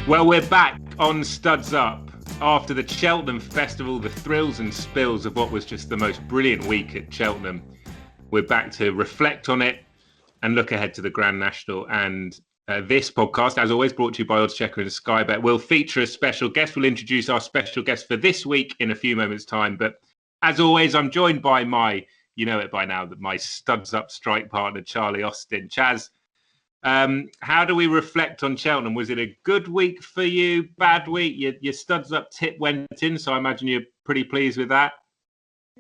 Well, we're back on Studs Up. After the Cheltenham Festival, the thrills and spills of what was just the most brilliant week at Cheltenham. We're back to reflect on it and look ahead to the Grand National. And this podcast, as always, brought to you by oddschecker and Sky Bet, will feature a special guest. We'll introduce our special guest for this week in a few moments' time. But as always, I'm joined by my, you know it by now, that my Studs Up strike partner, Charlie Austin. Chaz, how do we reflect on Cheltenham? Was it a good week for you? Bad week? Your Studs Up tip went in, so I imagine you're pretty pleased with that.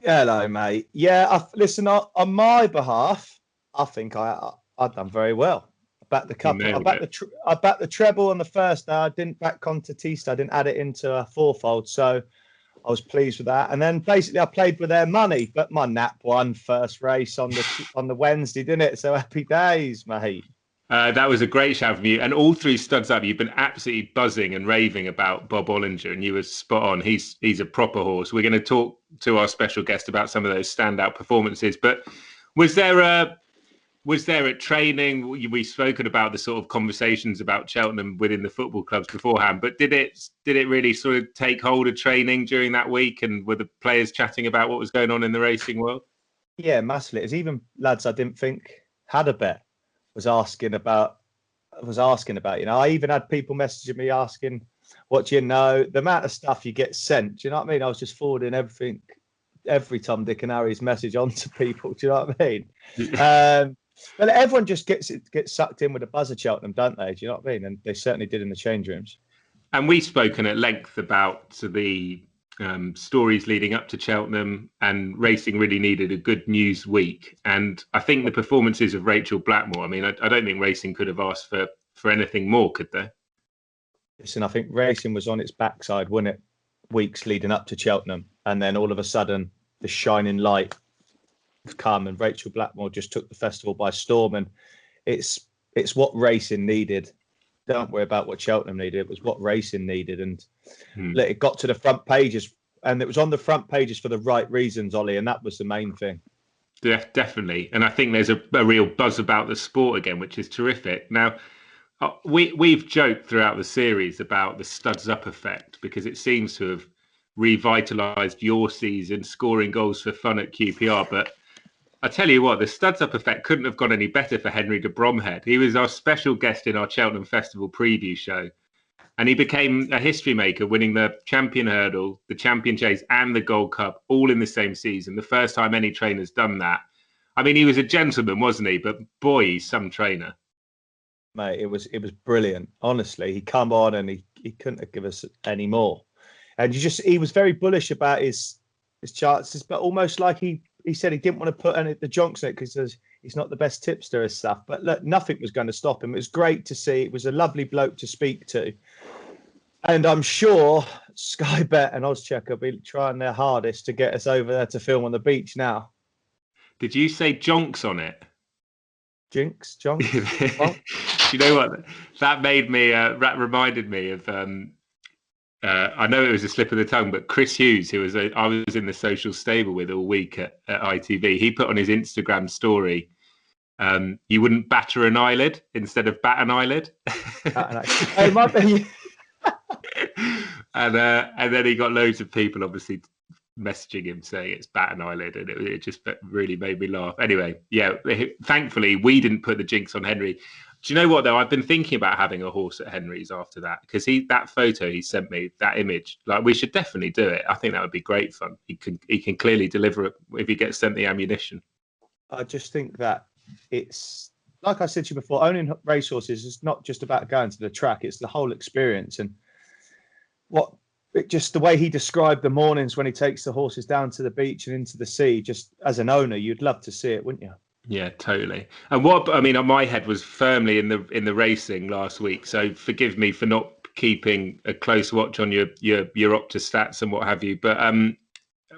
Hello, mate. Yeah, listen, on my behalf, I think I've done very well. I backed the couple. I backed the treble on the first day. I didn't back Contatista. I didn't add it into a fourfold, so I was pleased with that. And then basically I played with their money, but my nap won first race on the Wednesday, didn't it? So happy days, mate. That was a great shout from you. And all through Studs Up, you've been absolutely buzzing and raving about Bob Ollinger, and you were spot on. He's a proper horse. We're going to talk to our special guest about some of those standout performances. But was there at training? We've spoken about the sort of conversations about Cheltenham within the football clubs beforehand, but did it really sort of take hold of training during that week? And were the players chatting about what was going on in the racing world? Yeah, massively. It was even lads I didn't think had a bet was asking about, I even had people messaging me asking, what do you know? The amount of stuff you get sent, do you know what I mean? I was just forwarding everything, every Tom, Dick and Harry's message onto people, do you know what I mean? But everyone just gets sucked in with a buzz of Cheltenham, don't they? Do you know what I mean? And they certainly did in the change rooms. And we've spoken at length about the stories leading up to Cheltenham, and racing really needed a good news week. And I think the performances of Rachel Blackmore, I mean, I don't think racing could have asked for anything more, could they? Listen, I think racing was on its backside, wasn't it? Weeks leading up to Cheltenham. And then all of a sudden, the shining light come and Rachel Blackmore just took the festival by storm. And it's what racing needed. Don't worry about what Cheltenham needed. It was what racing needed. And it got to the front pages, and it was on the front pages for the right reasons, Ollie. And that was the main thing. Yeah, definitely. And I think there's a real buzz about the sport again, which is terrific. Now, we've joked throughout the series about the Studs Up effect, because it seems to have revitalised your season, scoring goals for fun at QPR. But I tell you what, the Studs Up effect couldn't have gone any better for Henry de Bromhead. He was our special guest in our Cheltenham Festival preview show, and he became a history maker, winning the Champion Hurdle, the Champion Chase and the Gold Cup all in the same season. The first time any trainer's done that. I mean, he was a gentleman, wasn't he? But boy, he's some trainer. Mate, it was brilliant. Honestly, he come on and he couldn't have given us any more. And he was very bullish about his chances, but almost like he said he didn't want to put the jonks in it because he's not the best tipster and stuff. But look, nothing was going to stop him. It was great to see. It was a lovely bloke to speak to. And I'm sure Sky Bet and oddschecker will be trying their hardest to get us over there to film on the beach now. Did you say jonks on it? Jonks? You know what? That made me, that reminded me of... I know it was a slip of the tongue, but Chris Hughes, who I was in the social stable with all week at ITV, he put on his Instagram story, you wouldn't batter an eyelid instead of bat an eyelid. And then he got loads of people obviously messaging him saying it's bat an eyelid, and it just really made me laugh. Anyway, yeah, thankfully we didn't put the jinx on Henry. Do you know what, though? I've been thinking about having a horse at Henry's after that, because that photo he sent me, that image, like, we should definitely do it. I think that would be great fun. He can clearly deliver it if he gets sent the ammunition. I just think that it's, like I said to you before, owning racehorses is not just about going to the track. It's the whole experience. And just the way he described the mornings when he takes the horses down to the beach and into the sea, just as an owner, you'd love to see it, wouldn't you? Yeah, totally. And my head was firmly in the racing last week. So forgive me for not keeping a close watch on your Opta stats and what have you. But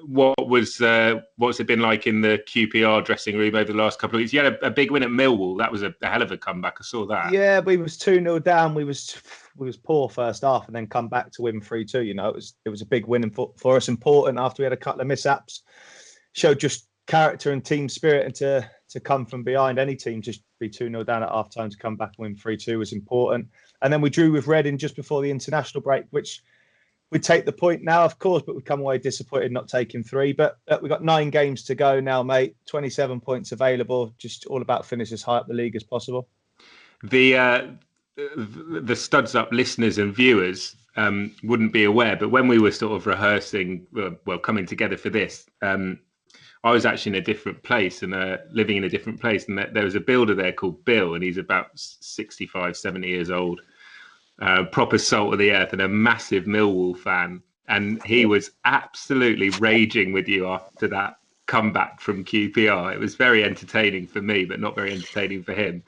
what's it been like in the QPR dressing room over the last couple of weeks? You had a big win at Millwall. That was a hell of a comeback. I saw that. Yeah, we was 2-0 down. We was poor first half and then come back to win 3-2. You know, it was a big win for us, important after we had a couple of mishaps. Showed just character and team spirit, and to come from behind. Any team just be 2-0 down at half time to come back and win 3-2 was important. And then we drew with Reading just before the international break, which we'd take the point now, of course, but we'd come away disappointed not taking 3. But we've got 9 games to go now, mate. 27 points available. Just all about finish as high up the league as possible. The Studs Up listeners and viewers wouldn't be aware, but when we were sort of rehearsing, coming together for this, I was actually in a different place and living in a different place. And there was a builder there called Bill, and he's about 65, 70 years old, proper salt of the earth and a massive Millwall fan. And he was absolutely raging with you after that comeback from QPR. It was very entertaining for me, but not very entertaining for him.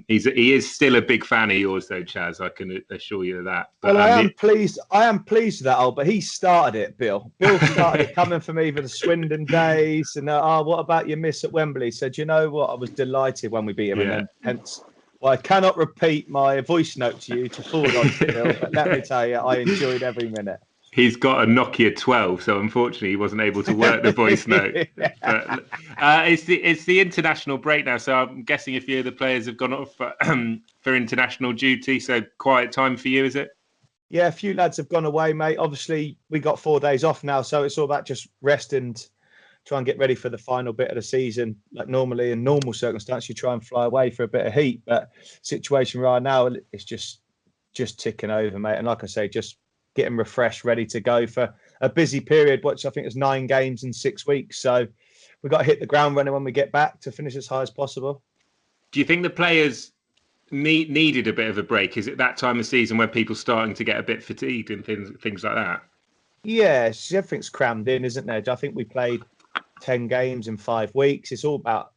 He is still a big fan of yours, though, Chaz. I can assure you of that. But, well, I am pleased with that, but he started it, Bill. Bill started it coming for me for the Swindon days. And what about your miss at Wembley? He said, you know what? I was delighted when we beat him. Yeah. And then hence, I cannot repeat my voice note to you to forward on to Bill, but let me tell you, I enjoyed every minute. He's got a Nokia 12, so unfortunately he wasn't able to work the voice note. But, it's the international break now, so I'm guessing a few of the players have gone off for international duty. So quiet time for you, is it? Yeah, a few lads have gone away, mate. Obviously, we got 4 days off now, so it's all about just rest and try and get ready for the final bit of the season. Like normally, in normal circumstances, you try and fly away for a bit of heat, but situation right now, it's just ticking over, mate. And like I say, just getting refreshed, ready to go for a busy period, which I think is 9 games in 6 weeks. So we've got to hit the ground running when we get back to finish as high as possible. Do you think the players needed a bit of a break? Is it that time of season where people starting to get a bit fatigued and things like that? Yeah, everything's crammed in, isn't there? I think we played 10 games in 5 weeks. It's all about,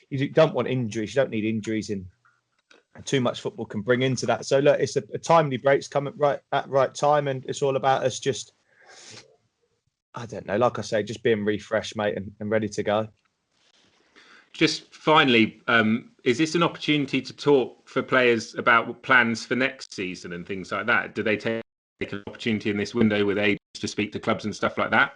you don't want injuries. You don't need injuries in. Too much football can bring into that. So look, it's a timely break's coming at right time, and it's all about us just, I don't know, like I say, just being refreshed, mate, and ready to go. Just finally, is this an opportunity to talk for players about plans for next season and things like that? Do they take an opportunity in this window with agents to speak to clubs and stuff like that?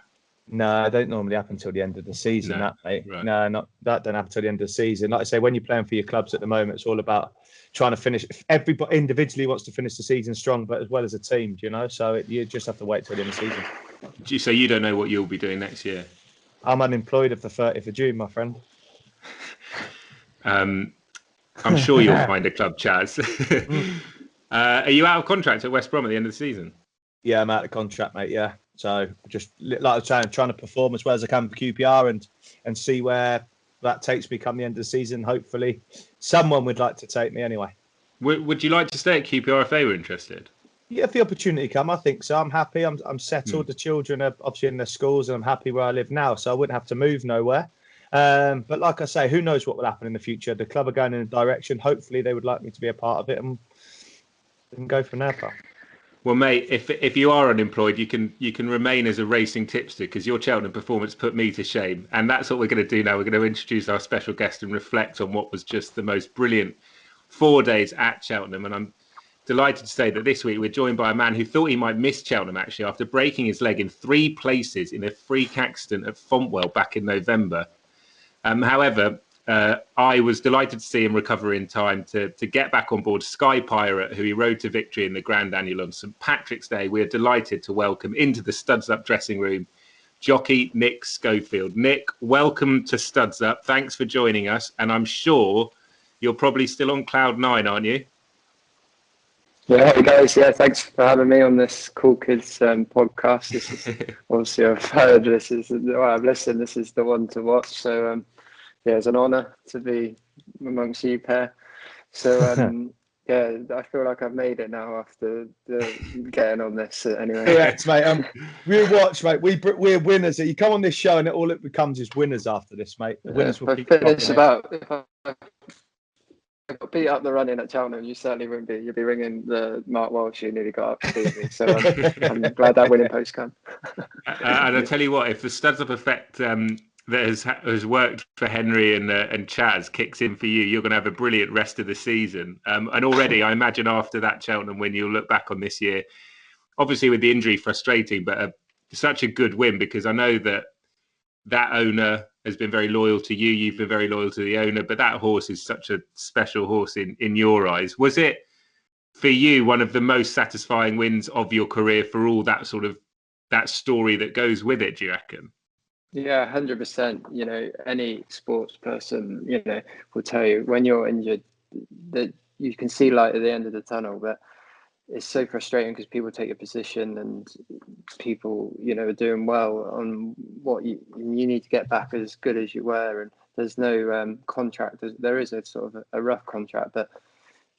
No, it don't normally happen until the end of the season, mate. Right. No, that don't happen until the end of the season. Like I say, when you're playing for your clubs at the moment, it's all about trying to finish. Everybody individually wants to finish the season strong, but as well as a team, you know. So you just have to wait till the end of the season. So you don't know what you'll be doing next year? I'm unemployed of the 30th of June, my friend. I'm sure you'll find a club, Chaz. Are you out of contract at West Brom at the end of the season? Yeah, I'm out of contract, mate. Yeah. So just like I was saying, trying to perform as well as I can for QPR and see where that takes me come the end of the season. Hopefully someone would like to take me anyway. Would you like to stay at QPR if they were interested? Yeah, if the opportunity come, I think so. I'm happy. I'm settled. The children are obviously in their schools, and I'm happy where I live now. So I wouldn't have to move nowhere. But like I say, who knows what will happen in the future? The club are going in a direction. Hopefully they would like me to be a part of it and go from there, pal. Well, mate, if you are unemployed, you can remain as a racing tipster, because your Cheltenham performance put me to shame. And that's what we're going to do now. We're going to introduce our special guest and reflect on what was just the most brilliant 4 days at Cheltenham. And I'm delighted to say that this week we're joined by a man who thought he might miss Cheltenham, actually, after breaking his leg in 3 places in a freak accident at Fontwell back in November. However, I was delighted to see him recover in time to get back on board Sky Pirate, who he rode to victory in the Grand Annual on St Patrick's Day. We are delighted to welcome into the Studs Up dressing room jockey Nick Scholfield. Nick, welcome to Studs Up. Thanks for joining us. And I'm sure you're probably still on cloud 9, aren't you? Yeah, hey guys. Yeah, thanks for having me on this Cool Kids podcast. This is obviously I've heard I've listened. This is the one to watch. So yeah, it's an honour to be amongst you pair. So yeah, I feel like I've made it now after getting on this anyway. Correct, mate. We'll watch, mate. We're winners. You come on this show and all it becomes is winners after this, mate. The winners will keep finish about. If I got beat up the running at Cheltenham, you certainly wouldn't be. You'd be ringing the Mark Walsh who nearly got up to beat me. So I'm glad that winning post come. And I tell you what, if the Studs Up effect that has worked for Henry and Chaz kicks in for you, you're going to have a brilliant rest of the season. And already, I imagine after that Cheltenham win, you'll look back on this year, obviously with the injury frustrating, but such a good win, because I know that owner has been very loyal to you. You've been very loyal to the owner, but that horse is such a special horse in your eyes. Was it for you one of the most satisfying wins of your career for all that sort of that story that goes with it, do you reckon? Yeah, 100%. You know, any sports person, you know, will tell you when you're injured that you can see light at the end of the tunnel, but it's so frustrating because people take a position and people, you know, are doing well on what you need to get back as good as you were. And there's no contract. There is a sort of a rough contract, but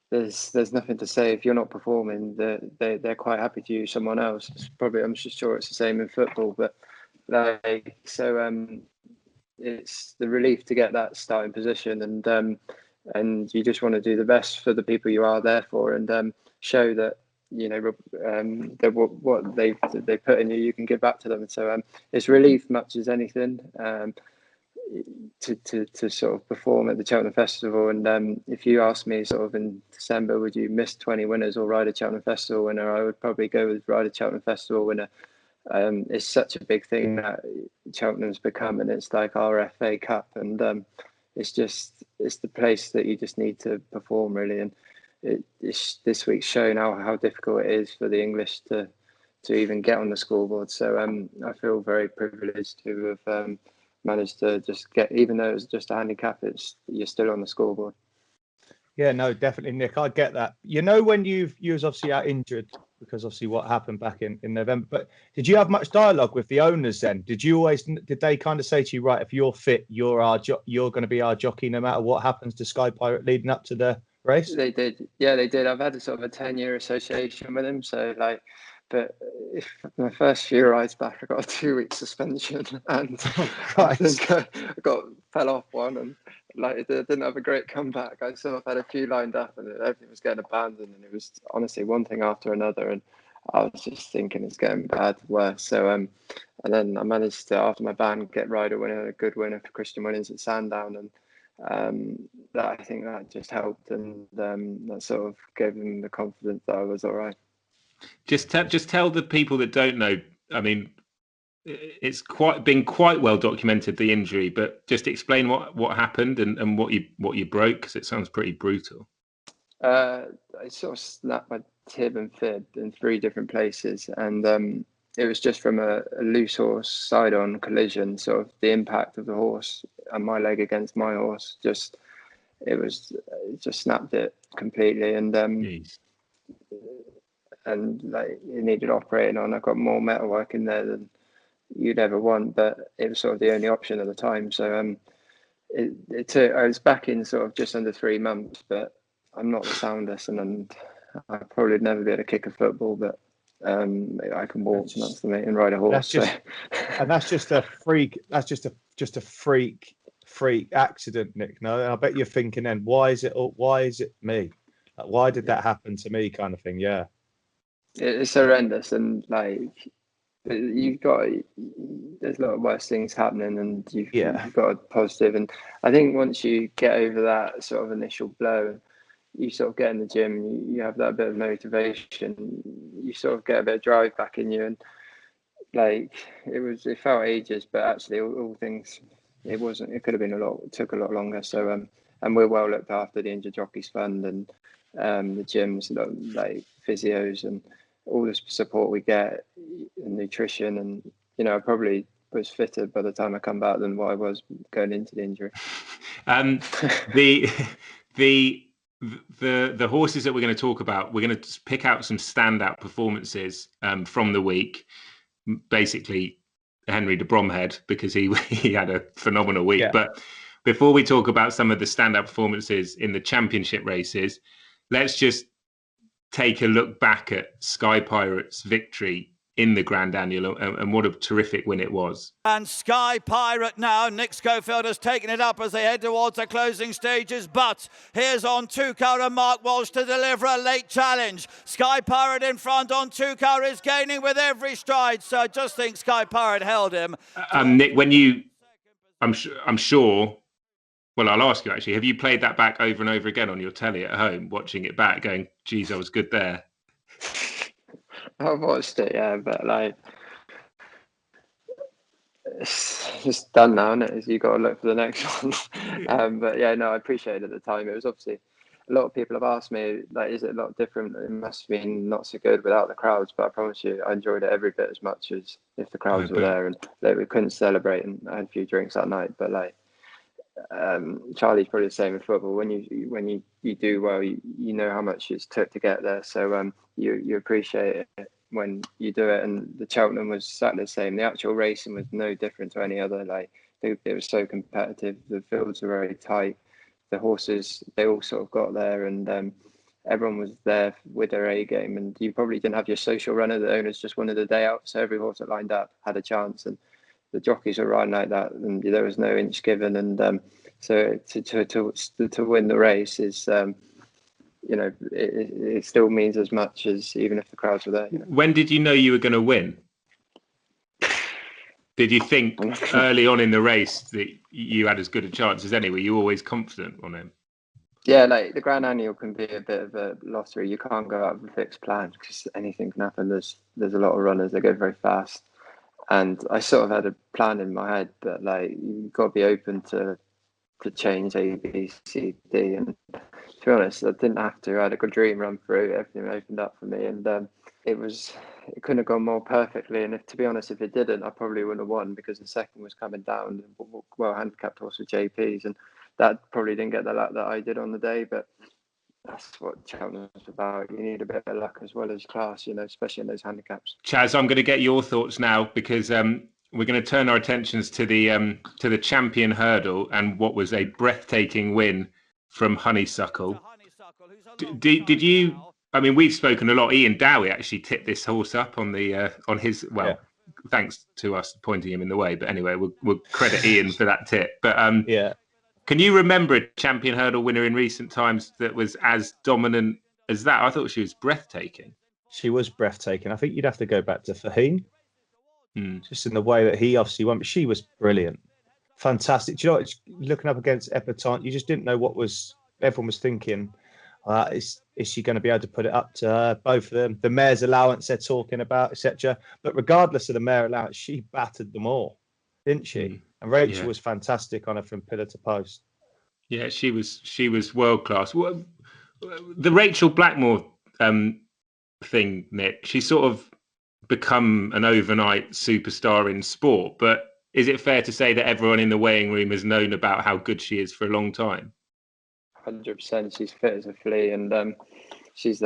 there's nothing to say if you're not performing. They're quite happy to use someone else. It's probably, I'm just sure it's the same in football, but it's the relief to get that starting position, and you just want to do the best for the people you are there for, and show that, you know, that what they put in you, you can give back to them. And so it's relief much as anything. To sort of perform at the Cheltenham Festival. And if you ask me sort of in December, would you miss 20 winners or ride a Cheltenham Festival winner, I would probably go with ride a Cheltenham Festival winner. It's such a big thing that Cheltenham's become, and it's like our FA Cup, and it's the place that you just need to perform, really. And this week's shown how difficult it is for the English to even get on the scoreboard. So I feel very privileged to have managed to just get, even though it was just a handicap, you're still on the scoreboard. Yeah, no, definitely, Nick. I get that. You know, when you was obviously out injured because obviously what happened back in November, but did you have much dialogue with the owners then? Did they kind of say to you, right, if you're fit, you're going to be our jockey no matter what happens to Sky Pirate leading up to the race? They did. Yeah, they did. I've had a sort of a 10-year association with him. So but if my first few rides back, I got a 2-week suspension, and I think I fell off one, and I didn't have a great comeback. I sort of had a few lined up, and everything was getting abandoned, and it was honestly one thing after another, and I was just thinking it's getting bad, worse. So and then I managed to, after my ban, get rider winner, a good winner for Christian Williams at Sandown, and that, I think that just helped, and that sort of gave them the confidence that I was all right. Just tell the people that don't know. I mean, it's been quite well documented, the injury, but just explain what happened and what you broke, because it sounds pretty brutal. I sort of snapped my tib and fib in 3 different places, and it was just from a loose horse side-on collision. Sort of the impact of the horse and my leg against my horse just snapped it completely, and like it needed operating on. I got more metalwork in there than you'd ever want, but it was sort of the only option at the time. So it took, I was back in sort of just under 3 months, but I'm not the soundest, and I probably never be able to kick a football, but I can walk, and that's the mate, and ride a horse. And that's just a freak. That's just a freak accident, Nick. No, I bet you're thinking then, why is it me? Like, why did that happen to me, kind of thing? Yeah. It's horrendous, and like there's a lot of worse things happening, and you've got a positive. And I think once you get over that sort of initial blow, you sort of get in the gym, you have that bit of motivation, you sort of get a bit of drive back in you, and like it felt ages, but actually all things, it could have been it took a lot longer. So and we're well looked after, the Injured Jockeys Fund, and the gyms, like physios, and all the support we get, and nutrition, and you know, I probably was fitter by the time I come back than what I was going into the injury. The horses that we're going to talk about, we're going to pick out some standout performances from the week. Basically, Henry de Bromhead, because he had a phenomenal week. Yeah. But before we talk about some of the standout performances in the championship races, let's just take a look back at Sky Pirate's victory in the Grand Annual, and what a terrific win it was. And Sky Pirate now, Nick Scholfield has taken it up as they head towards the closing stages, but here's On Two-Car and Mark Walsh to deliver a late challenge. Sky Pirate in front, On Two-Car is gaining with every stride, so I just think Sky Pirate held him. Nick, I'm sure, well, I'll ask you actually, have you played that back over and over again on your telly at home, watching it back, going, geez, I was good there? I've watched it, yeah, but like, it's it's done now, isn't it? Is you got to look for the next one. But yeah, no, I appreciate it at the time. It was obviously, a lot of people have asked me, like, is it a lot different? It must have been not so good without the crowds, but I promise you, I enjoyed it every bit as much as if the crowds were there. And like, we couldn't celebrate, and I had a few drinks that night. But like, Charlie's probably the same with football. When you do well, you know how much it's took to get there. So you appreciate it when you do it. And the Cheltenham was exactly the same. The actual racing was no different to any other. Like, it was so competitive. The fields were very tight. The horses, they all sort of got there, and everyone was there with their A game. And you probably didn't have your social runner. The owners just wanted a day out, so every horse that lined up had a chance. And the jockeys were riding like that, and there was no inch given. And so to win the race is, it still means as much as even if the crowds were there. When did you know you were going to win? Did you think early on in the race that you had as good a chance as any? Were you always confident on him? Yeah, like the Grand Annual can be a bit of a lottery. You can't go out with a fixed plan because anything can happen. There's a lot of runners that go very fast, and I sort of had a plan in my head, but like, you've got to be open to change A, B, C, D. And to be honest, I didn't have to. I had a good dream run through. Everything opened up for me, and it couldn't have gone more perfectly. And to be honest, if it didn't, I probably wouldn't have won, because the second was coming down, well handicapped horse with JPs, and that probably didn't get the luck that I did on the day. But that's what Cheltenham is about. You need a bit of luck as well as class, especially in those handicaps. Chaz, I'm going to get your thoughts now, because we're going to turn our attentions to the champion hurdle and what was a breathtaking win from Honeysuckle. Did you? I mean, we've spoken a lot. Ian Dowie actually tipped this horse up on his. Well, yeah. Thanks to us pointing him in the way. But anyway, we'll credit Ian for that tip. But yeah. Can you remember a champion hurdle winner in recent times that was as dominant as that? I thought she was breathtaking. She was breathtaking. I think you'd have to go back to Fahine. Just in the way that he obviously won, but she was brilliant, fantastic. Do you know, looking up against Epatante, you just didn't know everyone was thinking, is she going to be able to put it up to her? Both of them, the mare's allowance they're talking about, etc. But regardless of the mare allowance, she battered them all, didn't she? And Rachel was fantastic on her from pillar to post. Yeah, she was world class. The Rachel Blackmore thing, Nick, she sort of become an overnight superstar in sport, but is it fair to say that everyone in the weighing room has known about how good she is for a long time? 100%. She's fit as a flea, and she's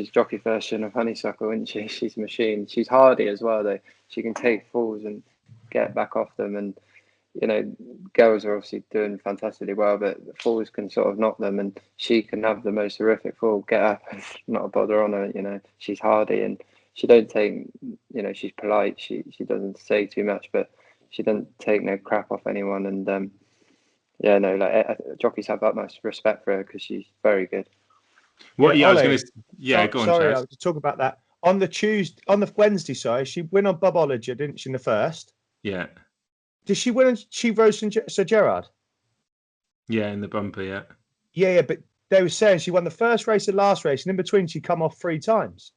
jockey version of Honeysuckle, isn't she? She's a machine. She's hardy as well, though. She can take falls and get back off them, and girls are obviously doing fantastically well, but the falls can sort of knock them, and she can have the most horrific fall, get up, and not a bother on her. She's hardy, and she don't take, she's polite. She doesn't say too much, but she doesn't take no crap off anyone. And jockeys have utmost respect for her because she's very good. I was going to. Go on. Sorry, I was to talk about that on the Wednesday. Sorry, she win on Bobology, didn't she, in the first? Yeah. Did she win? She rose from Sir Gerard. Yeah, in the bumper. Yeah. Yeah, but they were saying she won the first race and last race, and in between she come off 3 times.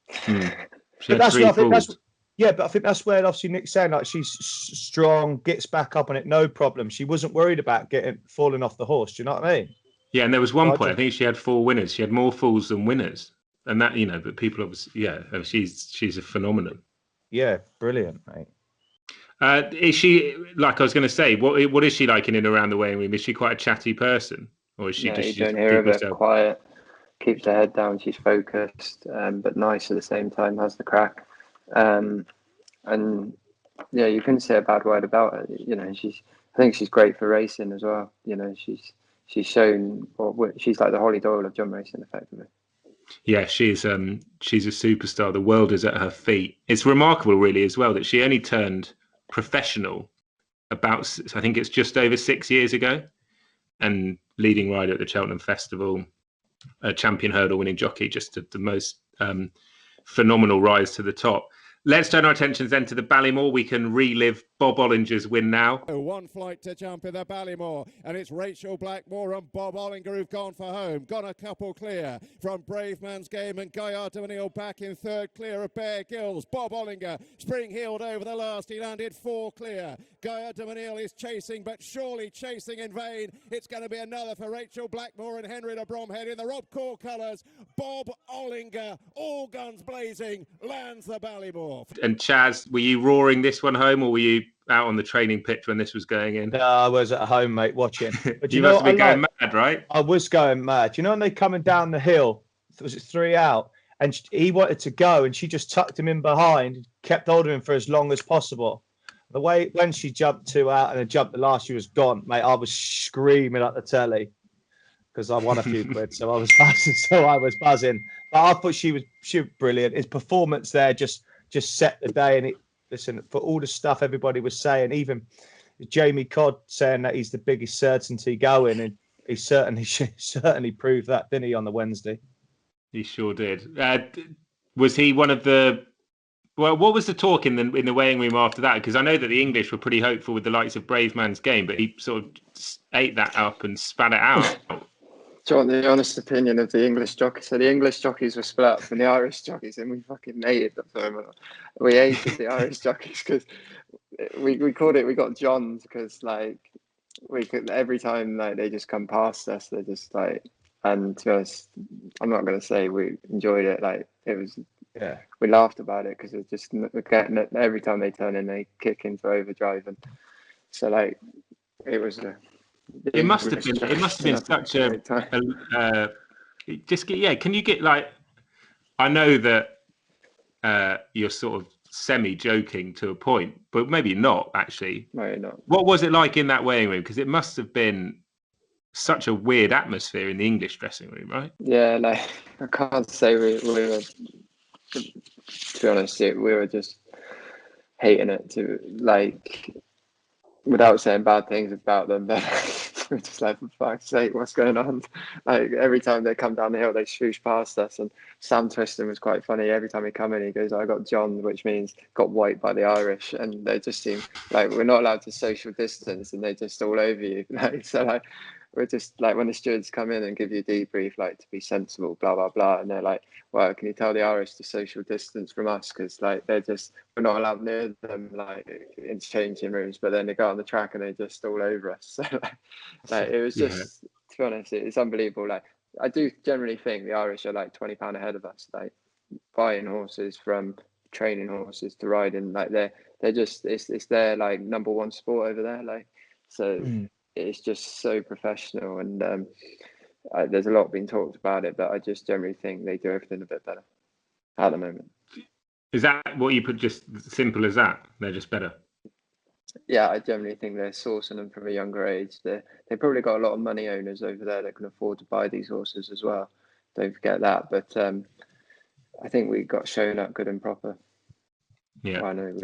But I think that's where obviously Nick's saying, like, she's strong, gets back up on it, no problem. She wasn't worried about falling off the horse. Do you know what I mean? Yeah, and there was one point I think she had 4 winners. She had more falls than winners, and that but people obviously she's a phenomenon. Yeah, brilliant, mate. Is she, like I was going to say, what is she like in and around the weighing room? Is she quite a chatty person, or is she just? You don't hear of her. Quiet, keeps her head down. She's focused, but nice at the same time. Has the crack, and you couldn't say a bad word about her. I think she's great for racing as well. She's shown, she's like the Holly Doyle of jump racing, effectively. Yeah, she's a superstar. The world is at her feet. It's remarkable, really, as well, that she only turned professional about, I think it's just over 6 years ago, and leading rider at the Cheltenham Festival, a champion hurdle winning jockey, just the most phenomenal rise to the top. Let's turn our attentions then to the Ballymore. We can relive Bob Ollinger's win now. One flight to jump in the Ballymore, and it's Rachel Blackmore and Bob Ollinger who've gone for home. Got a couple clear from Brave Man's Game and Gaillard de Menil back in third, clear of Bear Gills. Bob Ollinger spring-heeled over the last. He landed 4 clear. Gaillard de Menil is chasing, but surely chasing in vain. It's going to be another for Rachel Blackmore and Henry de Bromhead in the Rob Core colours. Bob Ollinger, all guns blazing, lands the Ballymore. And Chaz, were you roaring this one home, or were you out on the training pitch when this was going in? No, I was at home, mate, watching. But you must have been going mad, right? I was going mad. You know when they're coming down the hill, was it 3 out? And he wanted to go, and she just tucked him in behind, kept hold of him for as long as possible. The way when she jumped 2 out and then jumped the last, she was gone, mate. I was screaming at the telly because I won a few quid, so I was buzzing. But I thought she was brilliant. His performance there just set the day, and listen, for all the stuff everybody was saying, even Jamie Codd saying that he's the biggest certainty going, and he certainly proved that, didn't he, on the Wednesday? He sure did. Was he one of the? Well, what was the talk in the weighing room after that? Because I know that the English were pretty hopeful with the likes of Brave Man's Game, but he sort of ate that up and spat it out. Do you want the honest opinion of the English jockeys? So the English jockeys were split up from the Irish jockeys, and we fucking hated them. We hated the Irish jockeys because we called it. We got Johns because like we could every time like they just come past us, they're just like. And to us, I'm not going to say we enjoyed it. Like it was, yeah. We laughed about it because it's just every time they turn in, they kick into overdrive, and so like it was a. It must have been such a Can you get like? I know that you're sort of semi-joking to a point, but maybe not actually. No, you're not. What was it like in that weighing room? Because it must have been such a weird atmosphere in the English dressing room, right? Yeah, like I can't say we were. To be honest, we were just hating it to like. Without saying bad things about them, but we're just like, for fuck's sake, what's going on? Like every time they come down the hill, they swoosh past us. And Sam Twiston was quite funny. Every time he come in, he goes, "I got John," which means got wiped by the Irish. And they just seem like we're not allowed to social distance, and they're just all over you. Like so, like we're just like when the stewards come in and give you a debrief, like to be sensible, blah blah blah, and they're like, "Well, can you tell the Irish to social distance from us? Because like we're not allowed near them, like in changing rooms." But then they go on the track and they're just all over us. So like it was just, to be honest, it's unbelievable. Like I do generally think the Irish are like £20 ahead of us, like buying horses, from training horses to riding. Like they're just it's their like number one sport over there. Like so. It's just so professional, and there's a lot being talked about it, but I just generally think they do everything a bit better at the moment. Is that what you put? Just simple as that? They're just better. Yeah, I generally think they're sourcing them from a younger age. They probably got a lot of money owners over there that can afford to buy these horses as well. Don't forget that. But I think we got shown up good and proper. Yeah. Well, I know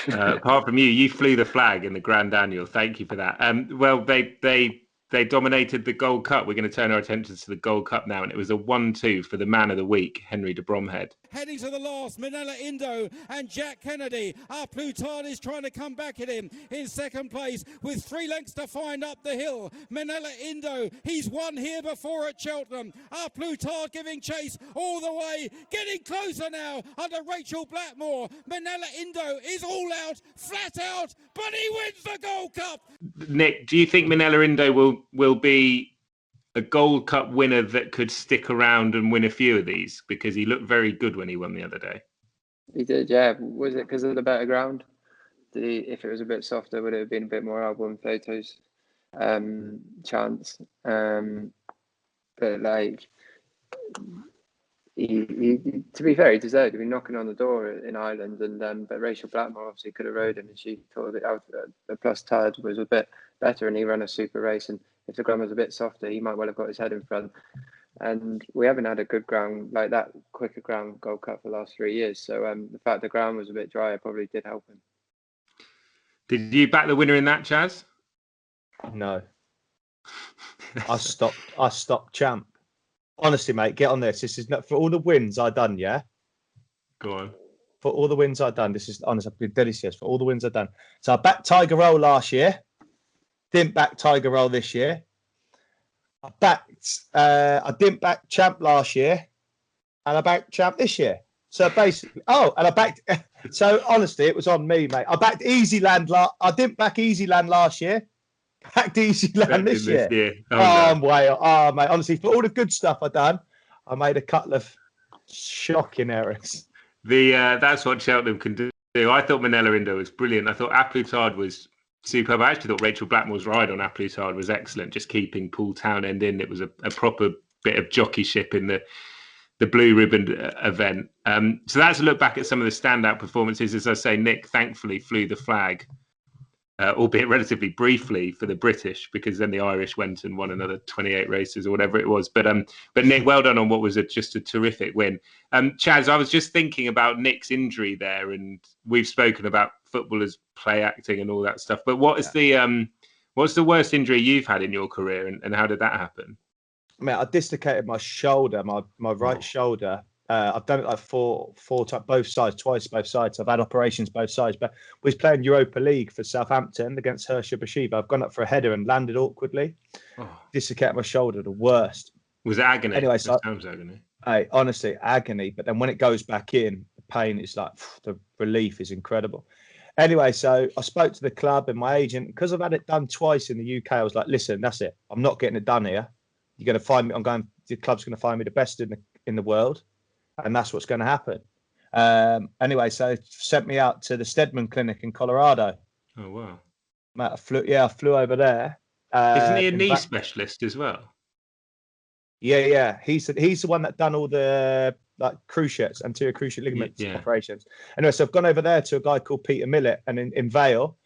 apart from you flew the flag in the Grand Annual. Thank you for that. Well, they dominated the Gold Cup. We're going to turn our attentions to the Gold Cup now, and it was a 1-2 for the man of the week, Henry de Bromhead. Heading to the last, Minella Indo and Jack Kennedy. Our Plutard is trying to come back at him in second place with 3 lengths to find up the hill. Minella Indo, he's won here before at Cheltenham. Our Plutard giving chase all the way, getting closer now under Rachel Blackmore. Minella Indo is all out, flat out, but he wins the Gold Cup. Nick, do you think Minella Indo will be a Gold Cup winner that could stick around and win a few of these? Because he looked very good when he won the other day. He did, yeah. Was it because of the better ground? If it was a bit softer, would it have been a bit more album photos chance? But like, he to be fair, he deserved to be knocking on the door in Ireland, and but Rachel Blackmore obviously could have rode him, and she thought that the plus Tad was a bit better, and he ran a super race, and if the ground was a bit softer, he might well have got his head in front. And we haven't had a good ground like that, quicker ground Gold Cup for the last 3 years. So the fact the ground was a bit drier probably did help him. Did you back the winner in that, Chaz? No. I stopped Champ. Honestly, mate, get on this. This is not for all the wins I done, yeah? Go on. for all the wins I've done. This is honest, I've been deadly serious for all the wins I've done. So I backed Tiger Roll last year. Didn't back Tiger Roll this year. I didn't back Champ last year, and I backed Champ this year. So basically, and I backed. So honestly, it was on me, mate. I backed Easyland. I didn't back Easyland last year. Backed Easyland this year. Oh, no. Mate. Honestly, for all the good stuff I've done, I made a couple of shocking errors. That's what Cheltenham can do. I thought Manella Indo was brilliant. I thought Applutard was superb. I actually thought Rachel Blackmore's ride on Applutard was excellent, just keeping Paul Townend in. It was a proper bit of jockeyship in the blue ribbon event. So that's a look back at some of the standout performances. As I say, Nick thankfully flew the flag, albeit relatively briefly for the British, because then the Irish went and won another 28 races or whatever it was. But Nick, well done on what was just a terrific win. Chaz, I was just thinking about Nick's injury there, and we've spoken about footballers play acting and all that stuff. But what's the worst injury you've had in your career, and how did that happen? Mate, I dislocated my shoulder, my right shoulder. I've done it like four times, both sides. I've had operations both sides. But we was playing Europa League for Southampton against Hershey Bashiba. I've gone up for a header and landed awkwardly. Dislocated my shoulder, the worst. Was it agony? Anyway, so sounds agony. Hey, honestly, agony. But then when it goes back in, the pain is like, the relief is incredible. Anyway, so I spoke to the club and my agent. Because I've had it done twice in the UK, I was like, listen, that's it. I'm not getting it done here. You're going to find me. The club's going to find me the best in the world. And that's what's going to happen. Anyway, so sent me out to the Stedman Clinic in Colorado. Oh, wow. Mate, I flew over there. Isn't he a knee specialist as well? Yeah. He's the one that done all the cruciates, anterior cruciate ligament operations. Anyway, so I've gone over there to a guy called Peter Millett, and in Vale.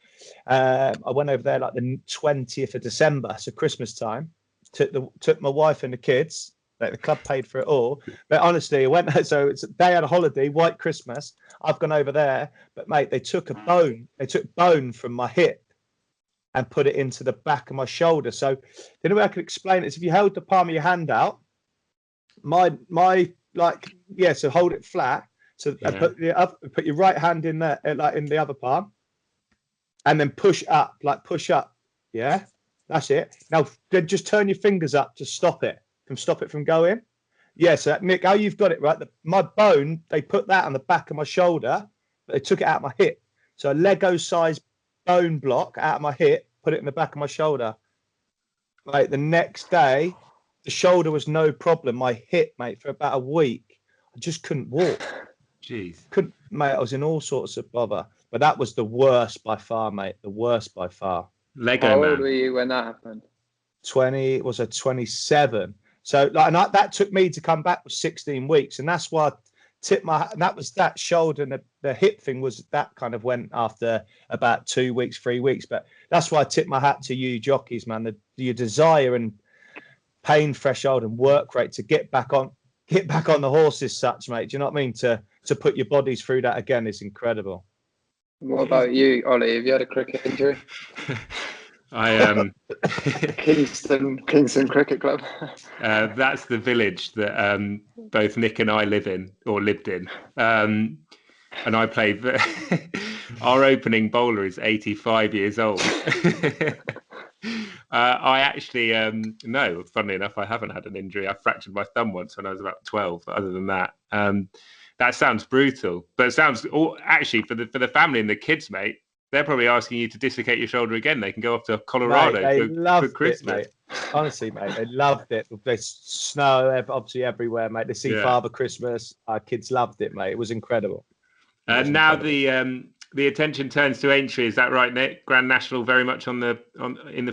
I went over there like the 20th of December, so Christmas time. Took my wife and the kids. Like the club paid for it all, but honestly, I went. So it's they had a holiday, white Christmas. I've gone over there, but mate, they took bone from my hip and put it into the back of my shoulder. So the only way I can explain it is if you held the palm of your hand out, so hold it flat. So put your right hand in there, like in the other palm, and then push up. Yeah, that's it. Now then, just turn your fingers up to stop it from going. Yeah, so Nick, how you've got it right. My bone, they put that on the back of my shoulder, but they took it out of my hip. So a Lego-sized bone block out of my hip, put it in the back of my shoulder. Like the next day, the shoulder was no problem. My hip, mate, for about a week, I just couldn't walk. Jeez. Mate, I was in all sorts of bother. But that was the worst by far, mate. The worst by far. Lego How man. old were you when that happened? 27. So that took me to come back with 16 weeks, and that's why I tipped my. And that was that shoulder and the hip thing was that kind of went after about 2 weeks, 3 weeks. But that's why I tip my hat to you jockeys, man. Your desire and pain threshold and work rate to get back on the horse is such, mate. Do you know what I mean? To put your bodies through that again is incredible. What about you, Ollie? Have you had a cricket injury? I Kingston Cricket Club. That's the village that both Nick and I lived in. And I played. Our opening bowler is 85 years old. I actually no. Funnily enough, I haven't had an injury. I fractured my thumb once when I was about 12. Other than that, that sounds brutal. But it sounds actually for the family and the kids, mate. They're probably asking you to dislocate your shoulder again. They can go off to Colorado for Christmas. Mate. Honestly, mate, they loved it. There's snow obviously everywhere, mate. They see Father Christmas. Our kids loved it, mate. It was incredible. Now the attention turns to Aintree. Is that right, Nick? Grand National very much in the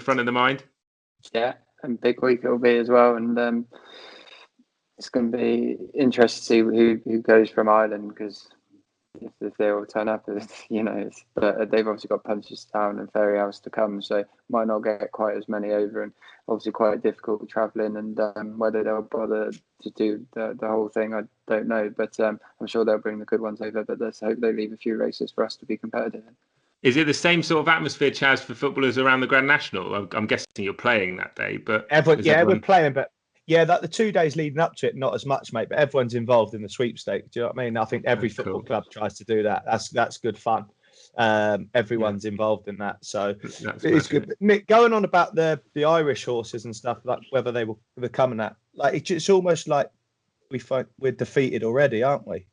front of the mind. Yeah, and big week it'll be as well. And it's going to be interesting to see who goes from Ireland, because if they all turn up, but they've obviously got Punchestown and Fairyhouse to come, so might not get quite as many over, and obviously quite difficult travelling, and whether they'll bother to do the whole thing, I don't know, but I'm sure they'll bring the good ones over, but let's hope they leave a few races for us to be competitive in. Is it the same sort of atmosphere, Chaz, for footballers around the Grand National? I'm guessing you're playing that day, but we're playing, but Yeah, that the 2 days leading up to it, not as much, mate. But everyone's involved in the sweepstake. Do you know what I mean? I think every football club tries to do that. That's good fun. Everyone's involved in that, so it's good. But Nick, going on about the Irish horses and stuff, like whether they will become that, like it's almost like we're defeated already, aren't we?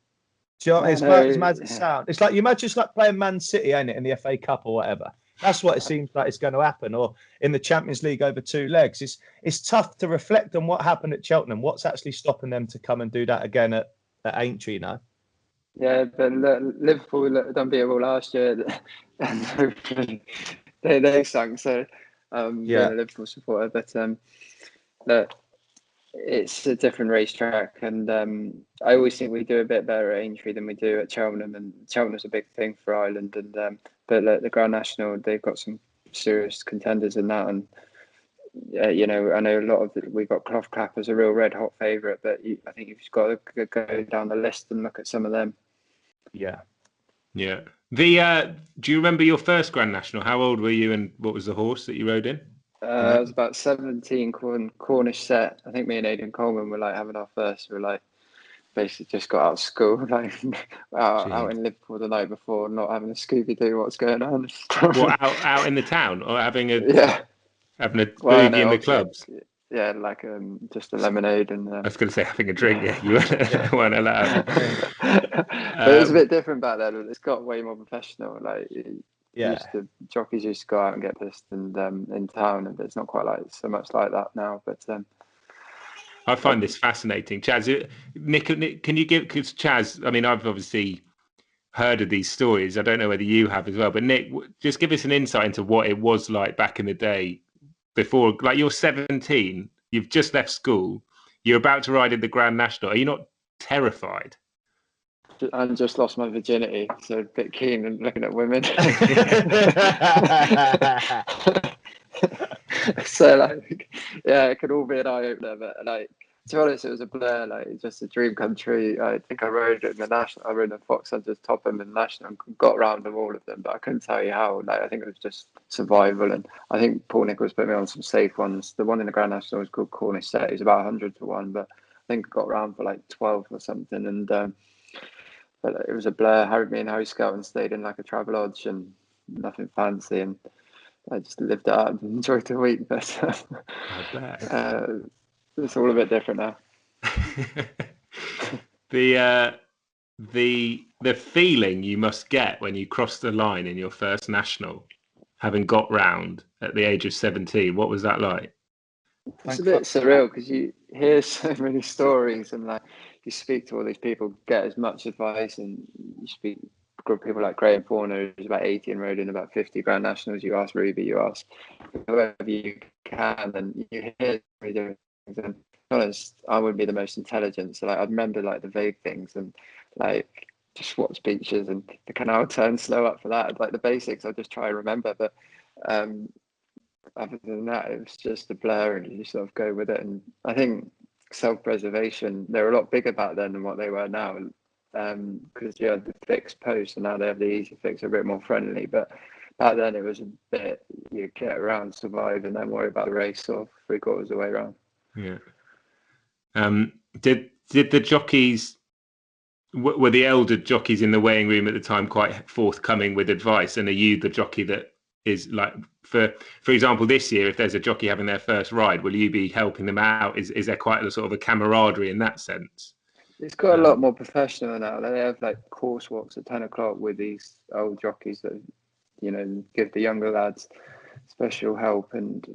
Do you know what I mean? As mad as it sounds. It's like you imagine it's like playing Man City, ain't it, in the FA Cup or whatever. That's what it seems like it's going to happen, or in the Champions League over 2 legs. It's tough to reflect on what happened at Cheltenham. What's actually stopping them to come and do that again at Aintree now? Yeah, but Liverpool looked unbeatable last year, and they sunk. So, being a Liverpool supporter, but look, it's a different racetrack, and I always think we do a bit better at Aintree than we do at Cheltenham, and Cheltenham's a big thing for Ireland, and but the Grand National, they've got some serious contenders in that, and you know, I know a lot of we've got Clough Clap as a real red hot favourite, but I think you've just got to go down the list and look at some of them. Yeah. The do you remember your first Grand National? How old were you, and what was the horse that you rode in? I was about 17, Cornish set. I think me and Aidan Coleman were like having our first. We were like basically just got out of school, like out in Liverpool the night before, not having a Scooby Doo. What's going on? What, out in the town, or having a boogie in the clubs? Yeah, like just a lemonade and. I was going to say having a drink. Yeah, you weren't allowed. But it was a bit different back then. It's got way more professional. Like jockeys used to go out and get pissed and in town, and it's not quite like so much like that now. But I find this fascinating, Chaz. Nick, can you give? Because Chaz, I mean, I've obviously heard of these stories. I don't know whether you have as well. But Nick, just give us an insight into what it was like back in the day. Before, like, you're 17, you've just left school, you're about to ride in the Grand National. Are you not terrified? I just lost my virginity, so a bit keen and looking at women. So, like, yeah, it could all be an eye opener, but like, to be honest, it was a blur, like just a dream come true. I think I rode in the National. I rode in Fox Hunters, Topham, and National, and got around of all of them, but I couldn't tell you how. Like, I think it was just survival, and I think Paul Nichols put me on some safe ones. The one in the Grand National was called Cornish Set. It was about 100 to 1, but I think I got around for like 12 or something, and but it was a blur. Me and Harry Skelton stayed in like a travel lodge and nothing fancy, and I just lived it out and enjoyed the week. But it's all a bit different now. The feeling you must get when you cross the line in your first national, having got round at the age of 17, what was that like? It's a bit surreal because you hear so many stories, and like you speak to all these people, get as much advice, and you speak to people like Graham Forner, who's about 80 and rode in about 50 Grand Nationals. You ask Ruby, you ask whoever you can, and you hear very different things. And to be honest, I would be the most intelligent, so like I'd remember like the vague things and like just watch speeches and the canal turn slow up for that, like the basics. I just try and remember, but other than that, it was just a blur, and you just sort of go with it. And I think self-preservation, they're a lot bigger back then than what they were now, because you had the fixed post, and now they have the easy fix, a bit more friendly. But back then it was a bit, you get around, survive, and then worry about the race or 3/4 of the way around. Yeah. Did the jockeys, were the elder jockeys in the weighing room at the time quite forthcoming with advice? And are you the jockey that is like, for example, this year, if there's a jockey having their first ride, will you be helping them out? Is there quite a sort of a camaraderie in that sense? It's got a lot more professional now. They have like course walks at 10 o'clock with these old jockeys that, you know, give the younger lads special help, and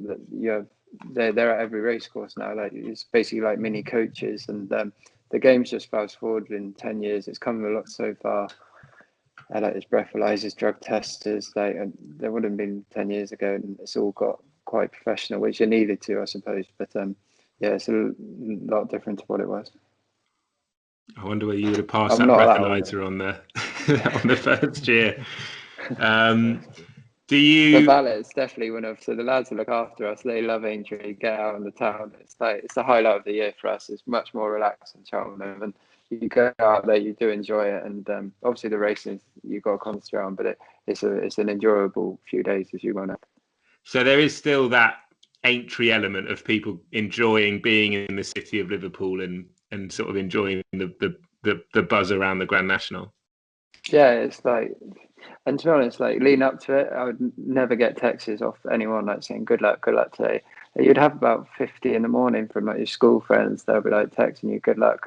they're at every race course now. Like, it's basically like mini coaches, and the game's just fast forward in 10 years. It's come a lot so far. Like, there's breathalyzers, drug testers, like, and there wouldn't have been 10 years ago, and it's all got quite professional, which you needed to, I suppose. But yeah, it's a lot different to what it was. I wonder where you would have passed that breathalyzer on the on the first year. Do you? The valets definitely went up. So the lads who look after us, they love Aintree, get out in the town. It's the highlight of the year for us. It's much more relaxed in Cheltenham, and you go out there, you do enjoy it. And obviously the racing you've got to concentrate on, but it's an enjoyable few days as you run it. So there is still that Aintree element of people enjoying being in the city of Liverpool and sort of enjoying the buzz around the Grand National. Yeah, it's like, and to be honest, like leading up to it, I would never get texts off anyone like saying good luck today. You'd have about 50 in the morning from like your school friends. They'll be like texting you good luck.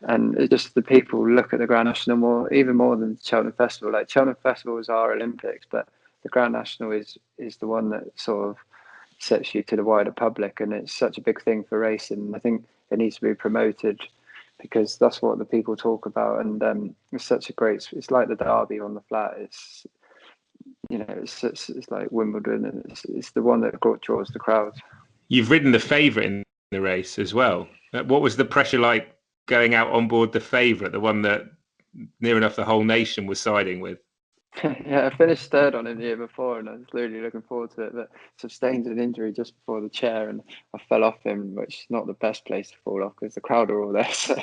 And it's just the people look at the Grand National even more than the Cheltenham Festival. Like Cheltenham Festival is our Olympics, but the Grand National is the one that sort of sets you to the wider public, and it's such a big thing for racing. I think it needs to be promoted because that's what the people talk about, and it's such a great. It's like the Derby on the flat. It's it's like Wimbledon, and it's the one that draws the crowd. You've ridden the favourite in the race as well. What was the pressure like going out on board the favourite, the one that near enough the whole nation was siding with? Yeah, I finished third on him the year before, and I was really looking forward to it. But sustained an injury just before the chair, and I fell off him, which is not the best place to fall off because the crowd are all there. So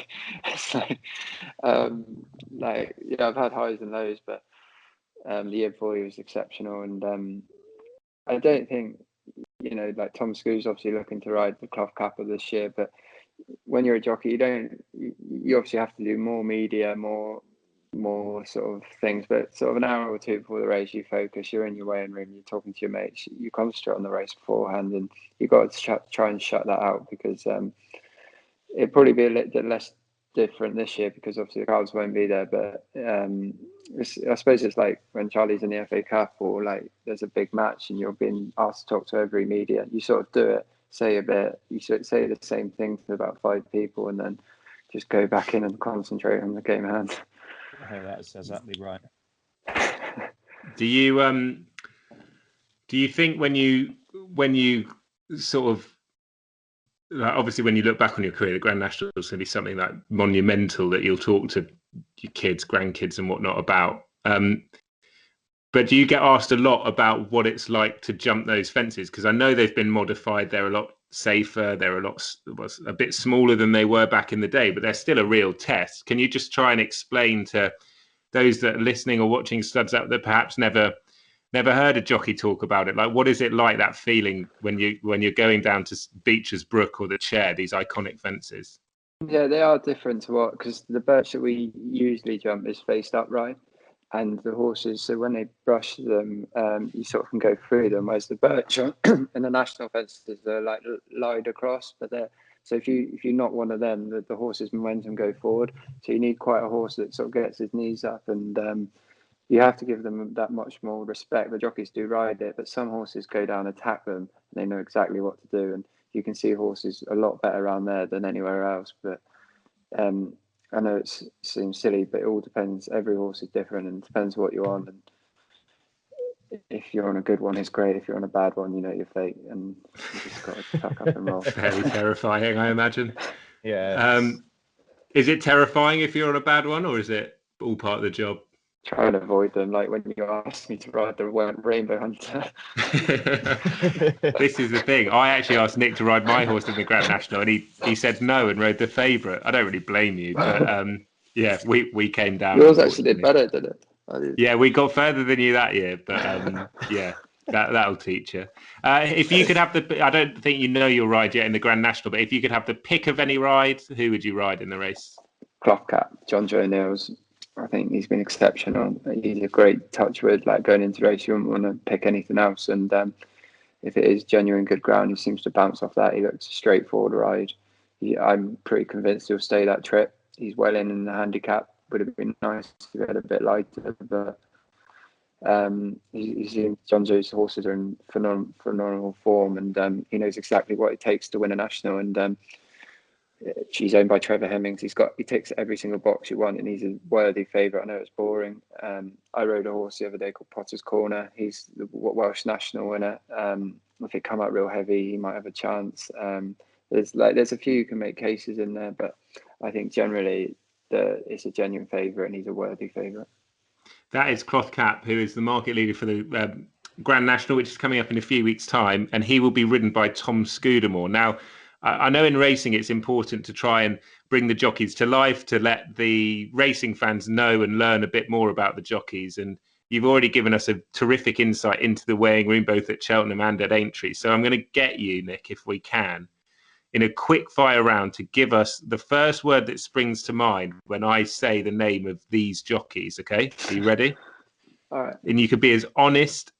it's I've had highs and lows, but the year before he was exceptional, and I don't think like Tom Scoo's obviously looking to ride the cloth cap of this year, but when you're a jockey, you obviously have to do more media, more sort of things, but sort of an hour or two before the race, you focus, you're in your weighing room, you're talking to your mates, you concentrate on the race beforehand, and you've got to try and shut that out because it'd probably be a little bit less different this year because obviously the crowds won't be there, but I suppose it's like when Charlie's in the FA Cup or like there's a big match and you're being asked to talk to every media, you sort of do it, say a bit, you say the same thing to about 5 people and then just go back in and concentrate on the game at hand. Oh, that's exactly right. Do you think when you sort of obviously when you look back on your career, the Grand National is going to be something like monumental that you'll talk to your kids, grandkids, and whatnot about. But do you get asked a lot about what it's like to jump those fences? Because I know they've been modified; they're a lot safer. They're a bit smaller than they were back in the day, but they're still a real test. Can you just try and explain to those that are listening or watching Studs Up that perhaps never heard a jockey talk about it? Like, what is it like, that feeling when you're going down to Beecher's Brook or the Chair, these iconic fences? Yeah, they are different to because the birch that we usually jump is faced upright, and the horses, so when they brush them, you sort of can go through them, whereas the birch and the national fences are like lied across, but so if you knock one of them, the horse's momentum go forward. So you need quite a horse that sort of gets his knees up, and you have to give them that much more respect. The jockeys do ride it, but some horses go down, attack them, and they know exactly what to do. And you can see horses a lot better around there than anywhere else. But I know it seems silly, but it all depends. Every horse is different and depends what you're on. And if you're on a good one, it's great. If you're on a bad one, you know your fate, and you just got to tuck up and roll. Very terrifying, I imagine. Yeah. Is it terrifying if you're on a bad one, or is it all part of the job? Try and avoid them, like when you asked me to ride the Rainbow Hunter. This is the thing. I actually asked Nick to ride my horse in the Grand National, and he said no and rode the favourite. I don't really blame you, but yeah, we came down. Yours actually did better, didn't it? Yeah, we got further than you that year, but yeah, that'll teach you. If you could have I don't think you'll ride yet in the Grand National, but if you could have the pick of any ride, who would you ride in the race? Cloth Cap, John Joe Neal's. I think he's been exceptional. He's a great touchwood. Like going into the race, you wouldn't want to pick anything else. And if it is genuine good ground, he seems to bounce off that. He looks a straightforward ride. I'm pretty convinced he'll stay that trip. He's well in the handicap. Would have been nice to get a bit lighter, but John Joe's horses are in phenomenal form, and he knows exactly what it takes to win a national. And she's owned by Trevor Hemmings. He ticks every single box you want, and he's a worthy favourite. I know it's boring. I rode a horse the other day called Potter's Corner. He's the Welsh national winner. If it come out real heavy, he might have a chance. There's a few you can make cases in there, but I think generally it's a genuine favourite, and he's a worthy favourite. That is Cloth Cap, who is the market leader for the Grand National, which is coming up in a few weeks' time, and he will be ridden by Tom Scudamore. Now, I know in racing it's important to try and bring the jockeys to life, to let the racing fans know and learn a bit more about the jockeys. And you've already given us a terrific insight into the weighing room, both at Cheltenham and at Aintree. So I'm going to get you, Nick, if we can, in a quick fire round to give us the first word that springs to mind when I say the name of these jockeys. Okay, are you ready? All right. And you could be as honest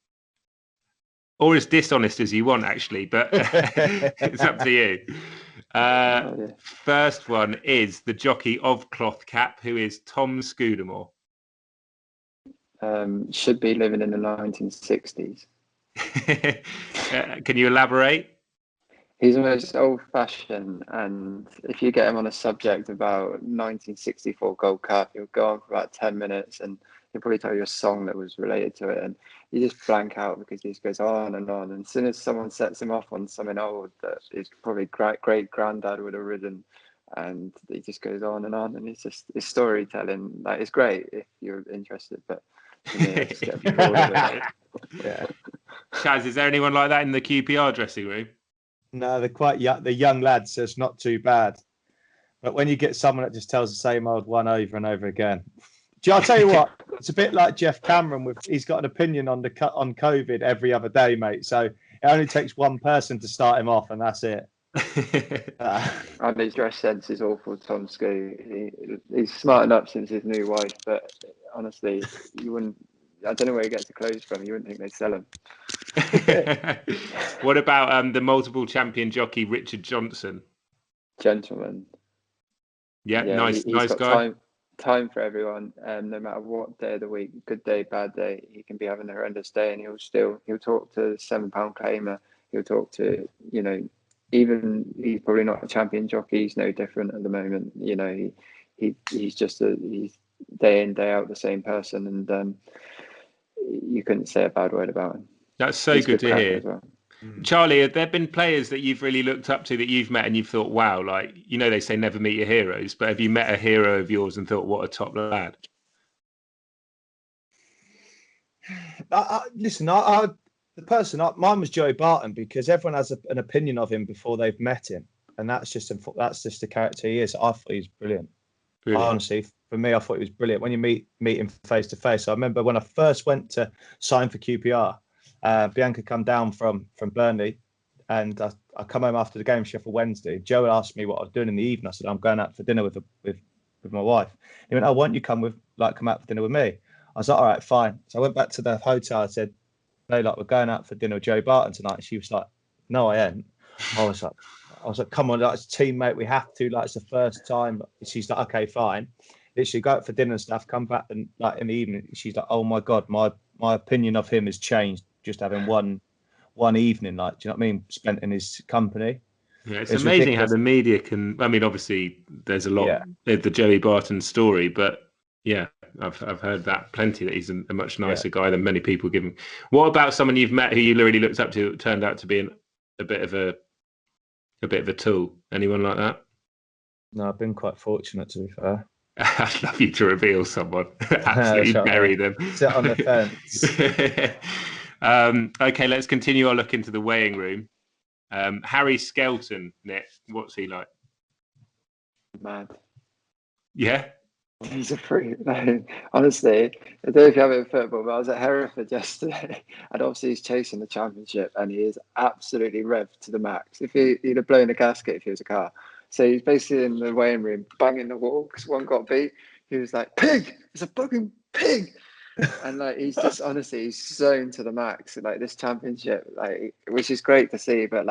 or as dishonest as you want, actually, but it's up to you. First one is the jockey of cloth cap, who is Tom Scudamore. Should be living in the 1960s. Can you elaborate? He's the most old-fashioned, and if you get him on a subject about 1964 Gold Cup, he'll go on for about 10 minutes, and he'll probably tell you a song that was related to it, and you just blank out because he just goes on and on. And as soon as someone sets him off on something old that his probably great granddad would have ridden, and he just goes on, and it's just his storytelling. Like, it's great if you're interested, but for me, I just get bored of it. Yeah. Chaz, is there anyone like that in the QPR dressing room? No, they're quite young. They're young lads, so it's not too bad. But when you get someone that just tells the same old one over and over again, I'll tell you what, it's a bit like Jeff Cameron. He's got an opinion on COVID every other day, mate. So it only takes one person to start him off, and that's it. And his dress sense is awful, Tom Scoo. He's smartened up since his new wife, but honestly, you wouldn't. I don't know where he gets the clothes from. You wouldn't think they'd sell him. What about the multiple champion jockey Richard Johnson? Gentleman. Yeah, nice got guy. Time for everyone, no matter what day of the week, good day, bad day. He can be having a horrendous day, and he'll talk to the £7 claimer. He'll talk to, even he's probably not a champion jockey. He's no different at the moment. He's just he's day in, day out the same person, and you couldn't say a bad word about him. That's so good to hear. As well. Charlie, have there been players that you've really looked up to that you've met and you've thought, wow, like, they say never meet your heroes, but have you met a hero of yours and thought, what a top lad? Mine was Joey Barton, because everyone has an opinion of him before they've met him. And that's just the character he is. I thought he was brilliant. Honestly, for me, I thought he was brilliant. When you meet him face to face, I remember when I first went to sign for QPR, Bianca come down from Burnley, and I come home after the game, Sheffield Wednesday. Joe asked me what I was doing in the evening. I said, I'm going out for dinner with my wife. He went, oh, why don't you come out for dinner with me? I was like, all right, fine. So I went back to the hotel. I said, no, we're going out for dinner with Joe Barton tonight. And she was like, no, I ain't. I was like, come on, it's a teammate. We have to. It's the first time. She's like, okay, fine. Literally go out for dinner and stuff. Come back and in the evening, she's like, oh my God, my opinion of him has changed. Just having one evening, do you know what I mean? Spent in his company. Yeah, it's amazing ridiculous. How the media can. I mean, obviously, there's a lot of the Joey Barton story, but yeah, I've heard that plenty. That he's a much nicer guy than many people give him. What about someone you've met who you really looked up to? Turned out to be a bit of a tool. Anyone like that? No, I've been quite fortunate, to be fair. I'd love you to reveal someone. Absolutely bury them. Sit on the fence. Okay, let's continue our look into the weighing room. Harry Skelton, Nick, what's he like? Mad. Yeah? He's a freak. Honestly, I don't know if you have it in football, but I was at Hereford yesterday, and obviously he's chasing the championship, and he is absolutely revved to the max. If he'd have blown a gasket if he was a car. So he's basically in the weighing room, banging the wall because one got beat. He was like, pig! It's a fucking pig! And he's just, honestly, he's zoned to the max. This championship, which is great to see, but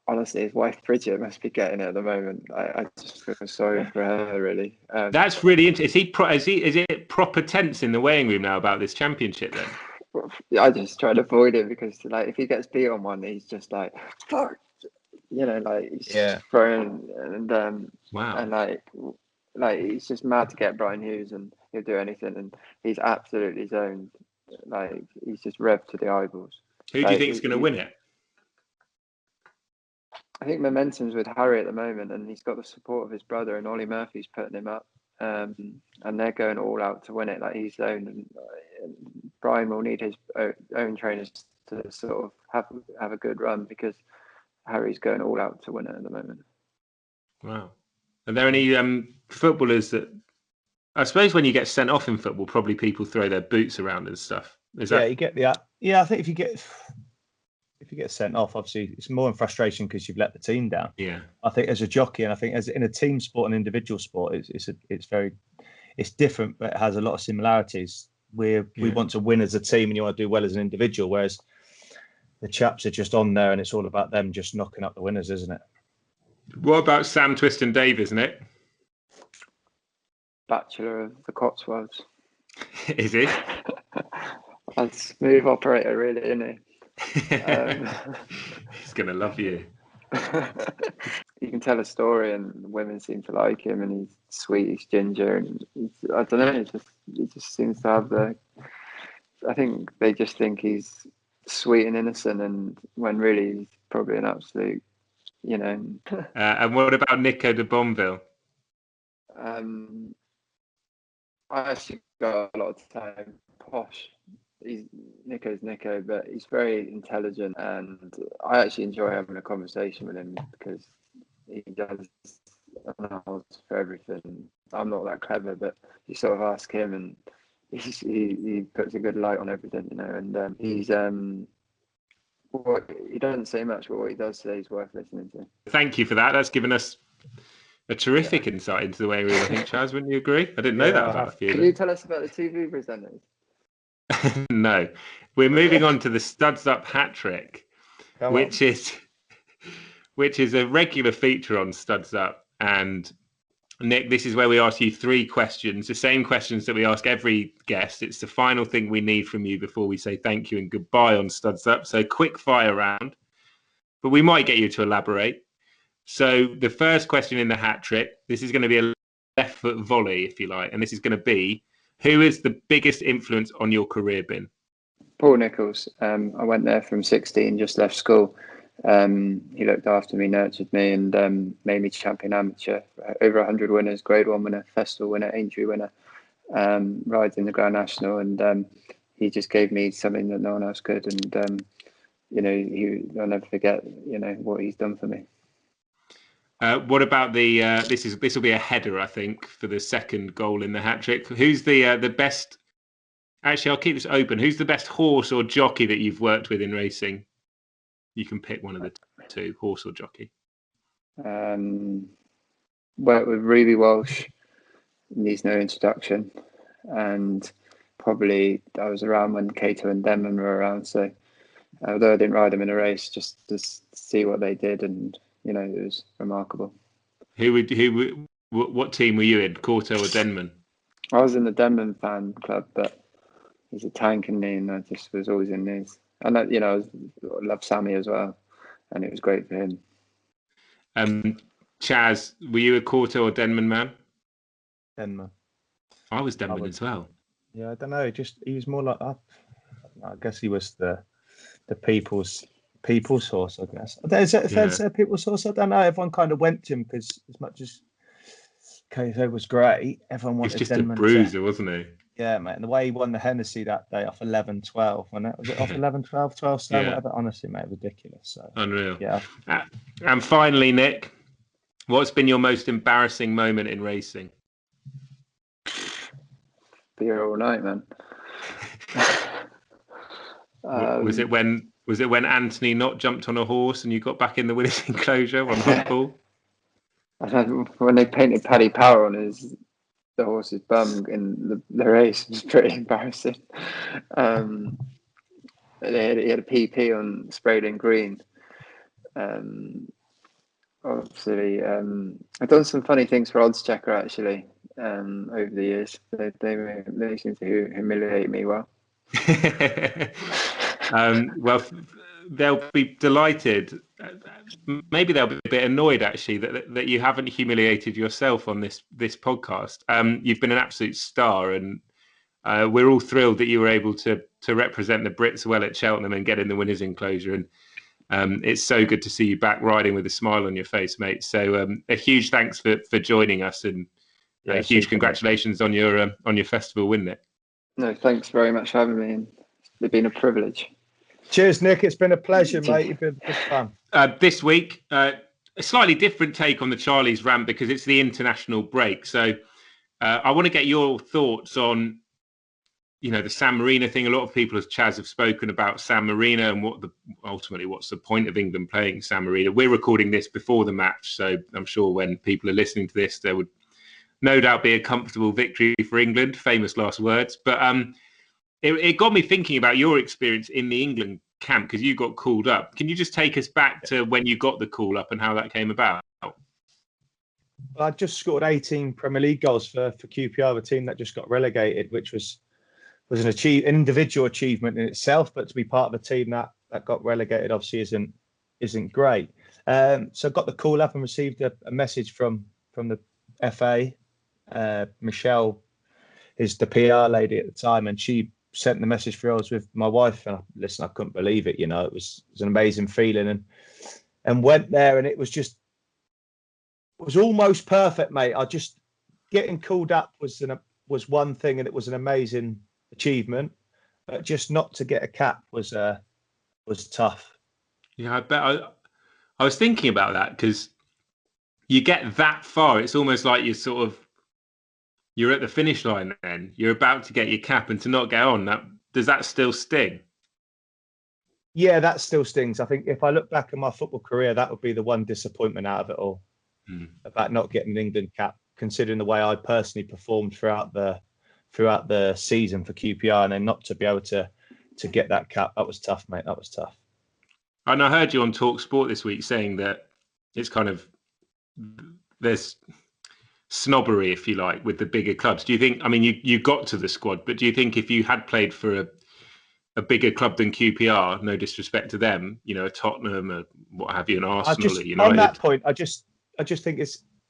honestly, his wife Bridget must be getting it at the moment. I just feel sorry for her, really. That's really interesting. Is it proper tense in the weighing room now about this championship then? I just try to avoid it because if he gets beat on one, he's just like, fuck. He's throwing and wow, and he's just mad to get Brian Hughes, and he'll do anything, and he's absolutely zoned. He's just revved to the eyeballs. Who do you think is going to win it? I think momentum's with Harry at the moment, and he's got the support of his brother, and Ollie Murphy's putting him up, and they're going all out to win it. He's zoned, and Brian will need his own trainers to sort of have a good run because Harry's going all out to win it at the moment. Wow. Are there any footballers that I suppose when you get sent off in football, probably people throw their boots around and stuff. Is that? You get the. Yeah, I think if you get sent off, obviously it's more in frustration because you've let the team down. Yeah. I think as a jockey, and I think as in a team sport and individual sport, it's different, but it has a lot of similarities. We want to win as a team, and you want to do well as an individual. Whereas the chaps are just on there, and it's all about them just knocking up the winners, isn't it? What about Sam Twiston Davies, Nick? Bachelor of the Cotswolds. Is he? A smooth operator, really, isn't he? He's gonna love you. He can tell a story, and women seem to like him. And he's sweet, he's ginger, and I don't know. It just seems to have the. I think they just think he's sweet and innocent, and when really he's probably an absolute, And what about Nico de Bonville? I actually got a lot of time. Posh. Nico's Nico, but he's very intelligent, and I actually enjoy having a conversation with him because he does analysis for everything. I'm not that clever, but you sort of ask him, and he puts a good light on everything, and he's he doesn't say much, but what he does say is worth listening to. Thank you for that. That's given us a terrific insight into the way we think, Chaz. Wouldn't you agree? I didn't know that about a few. Can you tell us about the TV presenters? No, we're moving on to the Studs Up hat trick, which is a regular feature on Studs Up. And Nick, this is where we ask you 3 questions, the same questions that we ask every guest. It's the final thing we need from you before we say thank you and goodbye on Studs Up. So quick fire round, but we might get you to elaborate. So the first question in the hat trick, this is going to be a left foot volley, if you like, and this is going to be, who is the biggest influence on your career been? Paul Nicholls. I went there from 16, just left school. He looked after me, nurtured me, and made me champion amateur. Over 100 winners, Grade 1 winner, Festival winner, Aintree winner, rides in the Grand National, and he just gave me something that no one else could. And I'll never forget, what he's done for me. What about the? This will be a header, I think, for the second goal in the hat trick. Who's the best? Actually, I'll keep this open. Who's the best horse or jockey that you've worked with in racing? You can pick one of the 2, horse or jockey. Worked with Ruby Walsh. Needs no introduction, and probably I was around when Cato and Denman were around. So, although I didn't ride them in a race, just to see what they did, and it was remarkable. What team were you in, Corto or Denman? I was in the Denman fan club, but he's a tank in me, and I just was always in his. And I love Sammy as well, and it was great for him. Chaz, were you a Corto or Denman man? Denman. I was Denman as well. Yeah, I don't know. He was more like I guess he was the people's horse, I guess. Is that a people's horse? I don't know. Everyone kind of went to him because as much as KFO was great, everyone wanted He's just Denman a bruiser, wasn't he? Yeah, mate. And the way he won the Hennessy that day off 11-12, was it off 11-12, 12 stone, whatever? Honestly, mate, ridiculous. So unreal. Yeah. And finally, Nick, what's been your most embarrassing moment in racing? Be here all night, man. Was it when Anthony not jumped on a horse and you got back in the winner's enclosure on football? When they painted Paddy Power on the horse's bum in the race, it was pretty embarrassing. He had a PP on sprayed in green. Obviously, I've done some funny things for oddschecker actually over the years. They seem to humiliate me well. Well, they'll be delighted. Maybe they'll be a bit annoyed actually that you haven't humiliated yourself on this podcast. You've been an absolute star, and we're all thrilled that you were able to represent the Brits well at Cheltenham and get in the winners' enclosure. And it's so good to see you back riding with a smile on your face, mate. So a huge thanks for joining us, and a huge congratulations on your festival win, Nick. No, thanks very much for having me, and it's been a privilege. Cheers, Nick. It's been a pleasure, mate. You've been good fun. This week, a slightly different take on the Charlie's rant because it's the international break. So I want to get your thoughts on, the San Marino thing. A lot of people, as Chaz, have spoken about San Marino and what's the point of England playing San Marino. We're recording this before the match, so I'm sure when people are listening to this, there would no doubt be a comfortable victory for England. Famous last words. But it got me thinking about your experience in the England camp, because you got called up. Can you just take us back to when you got the call up and how that came about? I just scored 18 Premier League goals for QPR, the team that just got relegated, which was an individual achievement in itself. But to be part of a team that got relegated obviously isn't great. So I got the call up and received a message from the FA. Michelle is the PR lady at the time, and she sent the message through. I was with my wife, and I couldn't believe it. It was an amazing feeling, and went there, and it was almost perfect, mate. Getting called up was one thing, and it was an amazing achievement. But just not to get a cap was tough. Yeah, I bet. I was thinking about that, because you get that far, it's almost like you're at the finish line. Then you're about to get your cap, and to not get on, does that still sting? Yeah, that still stings. I think if I look back at my football career, that would be the one disappointment out of it all, about not getting an England cap, considering the way I personally performed throughout the season for QPR, and then not to be able to get that cap. That was tough, mate. That was tough. And I heard you on Talk Sport this week saying that it's kind of, there's snobbery, if you like, with the bigger clubs. Do you think, you got to the squad, but do you think if you had played for a bigger club than QPR, no disrespect to them, a Tottenham, or what have you, an Arsenal, or United? On that point, I just think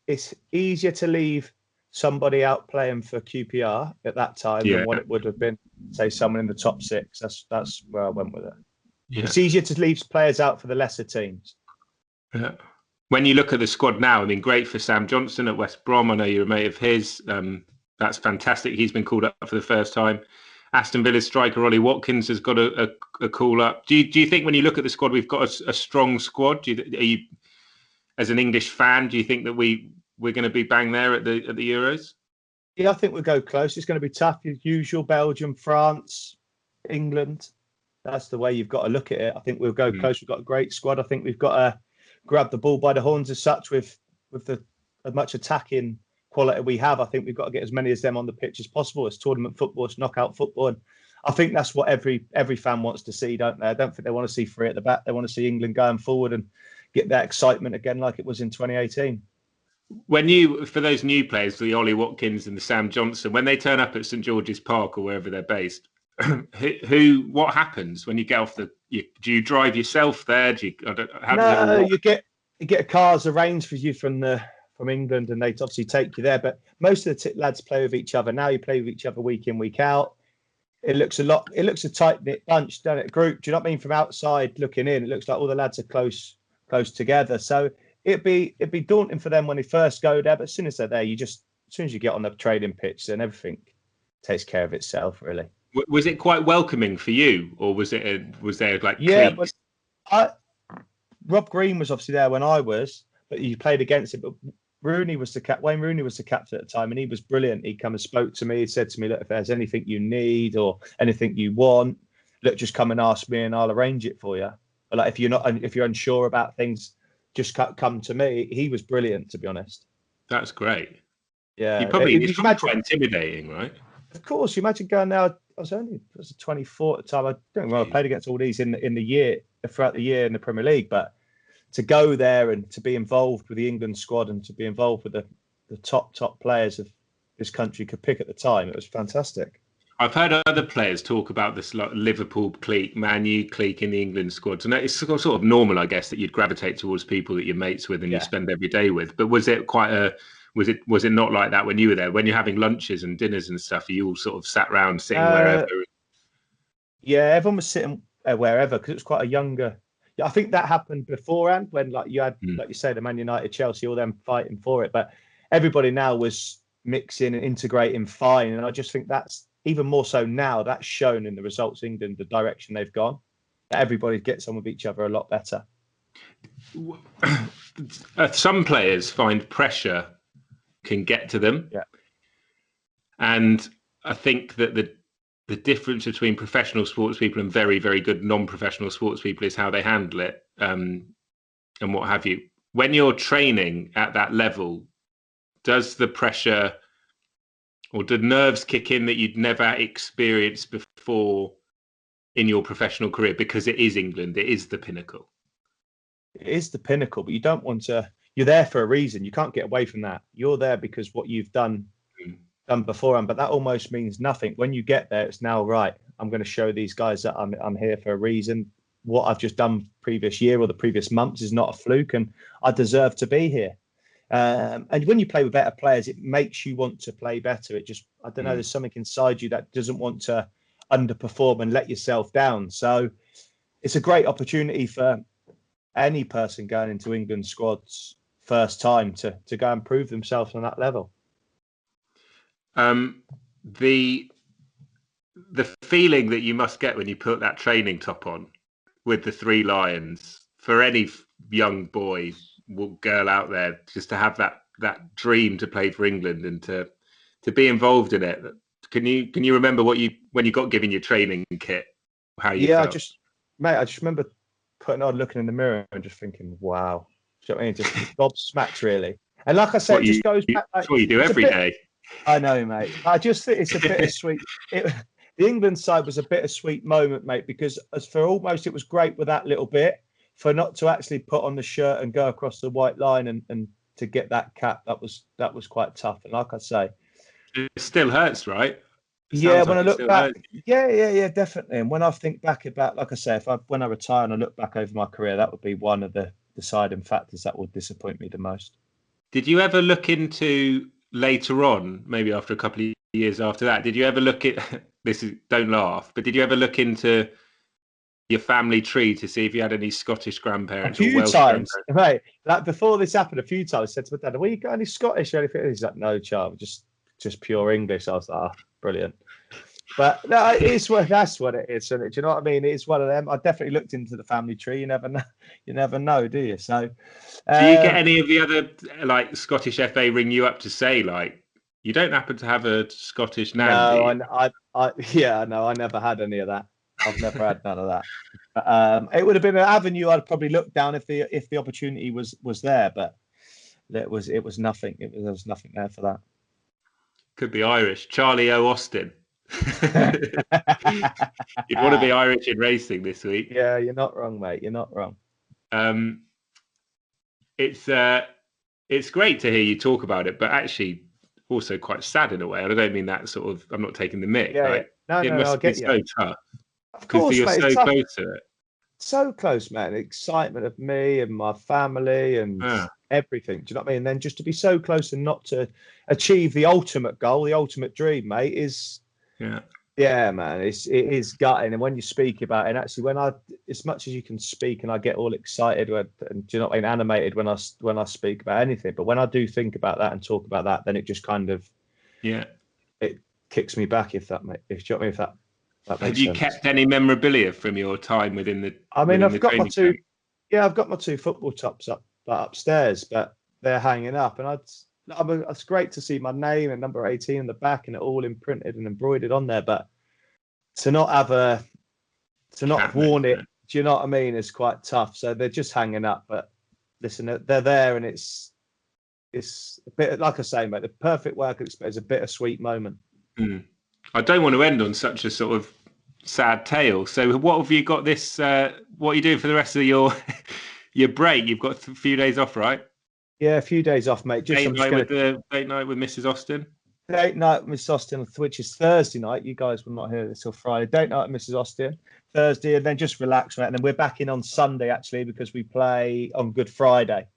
it's easier to leave somebody out playing for QPR at that time than what it would have been, say, someone in the top six. That's where I went with it. Yeah. It's easier to leave players out for the lesser teams. Yeah. When you look at the squad now, great for Sam Johnson at West Brom. I know you're a mate of his. That's fantastic. He's been called up for the first time. Aston Villa's striker Oli Watkins has got a call up. Do you think, when you look at the squad, we've got a strong squad? Are you, as an English fan, do you think that we're going to be bang there at the Euros? Yeah, I think we'll go close. It's going to be tough. As usual, Belgium, France, England. That's the way you've got to look at it. I think we'll go close. We've got a great squad. I think we've got to grab the ball by the horns as such with as much attacking quality we have. I think we've got to get as many of them on the pitch as possible. It's tournament football, it's knockout football. And I think that's what every fan wants to see, don't they? I don't think they want to see three at the back. They want to see England going forward and get that excitement again like it was in 2018. For those new players, the Oli Watkins and the Sam Johnson, when they turn up at St George's Park or wherever they're based, what happens when you get off do you drive yourself there? You get cars arranged for you from England, and they obviously take you there. But most of the lads play with each other now. You play with each other week in, week out. It looks a tight knit bunch, doesn't it? Group. Do you know what I mean? From outside looking in, it looks like all the lads are close together. So it'd be daunting for them when they first go there. But as soon as they're there, as soon as you get on the training pitch, then everything takes care of itself, really. Was it quite welcoming for you, or was there like cliques? Rob Green was obviously there when I was, but you played against it. But Wayne Rooney was the captain at the time, and he was brilliant. He come and spoke to me. He said to me, "Look, if there's anything you need or anything you want, look, just come and ask me, and I'll arrange it for you. But like, if you're unsure about things, just come to me." He was brilliant, to be honest. That's great. Yeah, it's quite intimidating, right? Of course, you imagine going there. I was 24 at the time. I don't know. I played against all these in the year, throughout the year in the Premier League, but to go there and to be involved with the England squad and to be involved with the top players of this country could pick at the time, it was fantastic. I've heard other players talk about this Liverpool clique, Man U clique in the England squad. So it's sort of normal, I guess, that you'd gravitate towards people that you're mates with and you spend every day with. But was it was it not like that when you were there? When you're having lunches and dinners and stuff, you all sort of sat around sitting wherever? Yeah, everyone was sitting wherever, because it was quite a younger. Yeah, I think that happened beforehand when you had, like you say, the Man United, Chelsea, all them fighting for it. But everybody now was mixing and integrating fine. And I just think that's even more so now. That's shown in the results, England, the direction they've gone. That everybody gets on with each other a lot better. Some players find pressure can get to them. Yeah. And I think that the difference between professional sports people and very, very good non-professional sports people is how they handle it, and what have you. When you're training at that level, does the pressure or do nerves kick in that you'd never experienced before in your professional career? Because it is England, it is the pinnacle. It is the pinnacle, but you don't want to. You're there for a reason. You can't get away from that. You're there because what you've done beforehand, but that almost means nothing. When you get there, it's now right. I'm going to show these guys that I'm here for a reason. What I've just done previous year or the previous months is not a fluke, and I deserve to be here. And when you play with better players, it makes you want to play better. It just, I don't know, there's something inside you that doesn't want to underperform and let yourself down. So it's a great opportunity for any person going into England squad's first time to go and prove themselves on that level. The feeling that you must get when you put that training top on with the three lions, for any young boy or girl out there, just to have that dream to play for England and to be involved in it. Can you remember when you got given your training kit, how you felt? I just remember putting on, looking in the mirror and just thinking, wow. Do you know what I mean? Just gobsmacked, really. And like I said, it just goes back. That's what you do every day. I know, mate. I just think it's a bittersweet. The England side was a bittersweet moment, mate, because as for almost it was great with that little bit, for not to actually put on the shirt and go across the white line and to get that cap, that was quite tough. And like I say, it still hurts, right? Yeah, when I look back, yeah, definitely. And when I think back about, like I say, when I retire and I look back over my career, that would be one of the deciding factors that would disappoint me the most. Did you ever look into later on, maybe after a couple of years after that, did you ever look at don't laugh, but did you ever look into your family tree to see if you had any Scottish grandparents or Welsh grandparents? Mate, like before this happened a few times, I said to my dad, "Well, you got any Scottish or anything?" He's like, "No, child, just pure English." I was like, brilliant. But no, that's what it is, isn't it? Do you know what I mean? It's one of them. I definitely looked into the family tree. You never know, do you? So, do you get any of the other like Scottish FA ring you up to say like you don't happen to have a Scottish name? No, I never had any of that. I've never had none of that. It would have been an avenue I'd probably look down if the opportunity was there, but it was nothing. There was nothing there for that. Could be Irish. Charlie O. Austin. You'd want to be Irish in racing this week. Yeah, you're not wrong, mate. You're not wrong. It's great to hear you talk about it, but actually also quite sad in a way. And I don't mean that sort of. I'm not taking the mick. Yeah, like, No, it must be so tough. Of course, you're mate, so close to it. So close, man. Excitement of me and my family and everything. Do you know what I mean? And then just to be so close and not to achieve the ultimate goal, the ultimate dream, mate, is man. It is gutting. And when you speak about it, and actually, as much as you can speak, and I get all excited and do you know what I mean, animated when I speak about anything, but when I do think about that and talk about that, then it just kind of it kicks me back. If that makes sense. Have you kept any memorabilia from your time within the? I mean, I've got my two. Yeah, I've got my two football tops upstairs, but they're hanging up, and it's great to see my name and number 18 in the back, and it all imprinted and embroidered on there. But to not have worn it, do you know what I mean? Is quite tough. So they're just hanging up. But listen, they're there, and it's a bit like I say, mate. The perfect work experience is a bittersweet moment. I don't want to end on such a sort of sad tale. So what have you got this, what are you doing for the rest of your break? You've got a few days off, right? Yeah, a few days off, mate. Date night with Mrs. Austin? Date night with Mrs. Austin, which is Thursday night. You guys will not hear this till Friday. Date night with Mrs. Austin, Thursday, and then just relax, mate. And then we're back in on Sunday, actually, because we play on Good Friday.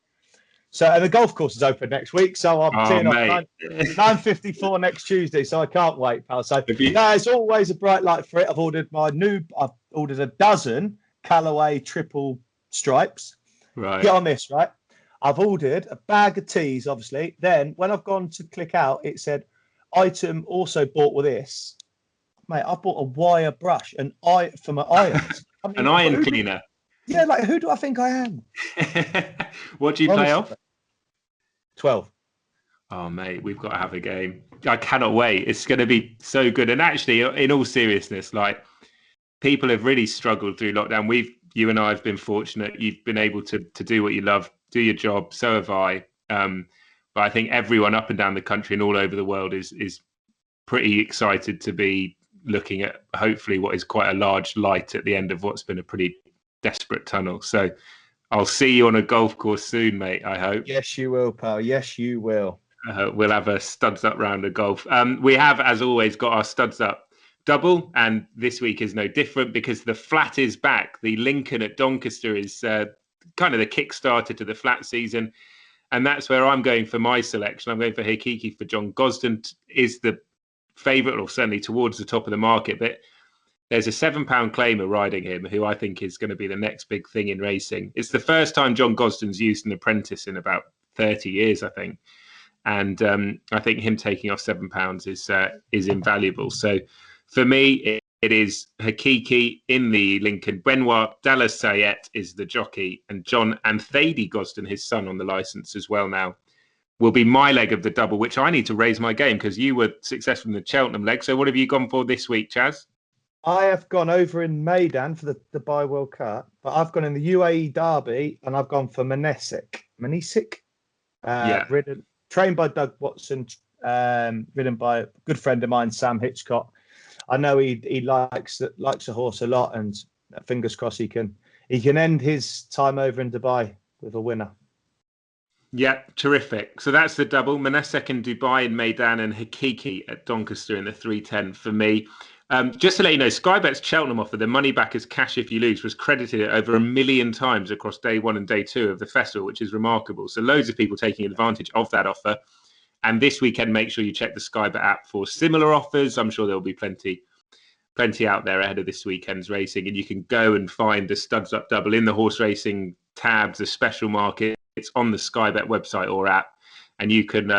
So, and the golf course is open next week, so I'm teeing off 9:54 next Tuesday, so I can't wait, pal. So, it's always a bright light for it. I've ordered a dozen Callaway triple stripes. Right. Get on this, right? I've ordered a bag of teas, obviously. Then, when I've gone to click out, it said, item also bought with this. Mate, I bought a wire brush for my irons. I mean, an iron cleaner. Yeah, like, who do I think I am? What do you play off? 12. Oh, mate, we've got to have a game. I cannot wait. It's going to be so good. And actually, in all seriousness, like, people have really struggled through lockdown. You and I have been fortunate. You've been able to do what you love, do your job. So have I. But I think everyone up and down the country and all over the world is pretty excited to be looking at hopefully what is quite a large light at the end of what's been a pretty desperate tunnel. So I'll see you on a golf course soon, mate, I hope. Yes, you will, pal. Yes, you will. We'll have a studs up round of golf. We have, as always, got our studs up double, and this week is no different because the flat is back. The Lincoln at Doncaster is kind of the kickstarter to the flat season, and that's where I'm going for my selection. I'm going for Hikiki for John Gosden. Is the favourite, or certainly towards the top of the market, but there's a £7 claimer riding him who I think is going to be the next big thing in racing. It's the first time John Gosden's used an apprentice in about 30 years, I think. And I think him taking off £7 is invaluable. So for me, it is Hikiki in the Lincoln. Benoit Dallas Sayet is the jockey, and John Anthady Gosden, his son, on the licence as well now, will be my leg of the double, which I need to raise my game because you were successful in the Cheltenham leg. So what have you gone for this week, Chaz? I have gone over in Maidan for the Dubai World Cup, but I've gone in the UAE Derby and I've gone for Manesic. Trained by Doug Watson, ridden by a good friend of mine, Sam Hitchcock. I know he likes a horse a lot, and fingers crossed he can end his time over in Dubai with a winner. Yeah, terrific. So that's the double. Manesic in Dubai in Maidan and Hikiki at Doncaster in the 310 for me. Just to let you know, Sky Bet's Cheltenham offer, the money back as cash if you lose, was credited over 1 million times across day 1 and day 2 of the festival, which is remarkable. So loads of people taking advantage of that offer. And this weekend, make sure you check the Sky Bet app for similar offers. I'm sure there'll be plenty out there ahead of this weekend's racing. And you can go and find the Studs Up Double in the horse racing tabs, the special market. It's on the Sky Bet website or app. And you can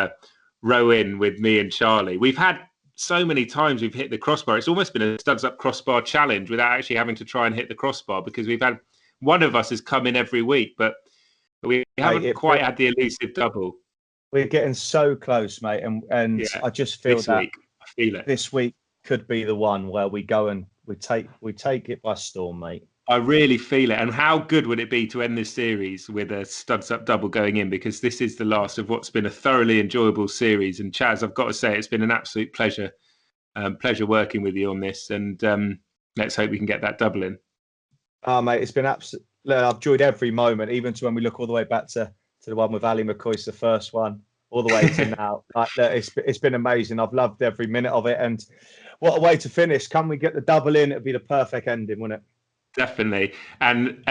row in with me and Charlie. We've had so many times we've hit the crossbar. It's almost been a studs up crossbar challenge without actually having to try and hit the crossbar, because we've had one of us has come in every week, but we haven't quite had the elusive double. We're getting so close, mate, and yeah, I just feel I feel it. This week could be the one where we go and we take it by storm, mate. I really feel it. And how good would it be to end this series with a studs up double going in, because this is the last of what's been a thoroughly enjoyable series. And Chaz, I've got to say, it's been an absolute pleasure working with you on this. And let's hope we can get that double in. Oh, mate, it's been absolute. I've enjoyed every moment, even to when we look all the way back to the one with Ali McCoy's the first one, all the way to now. It's been amazing. I've loved every minute of it. And what a way to finish. Can we get the double in? It'd be the perfect ending, wouldn't it? Definitely. And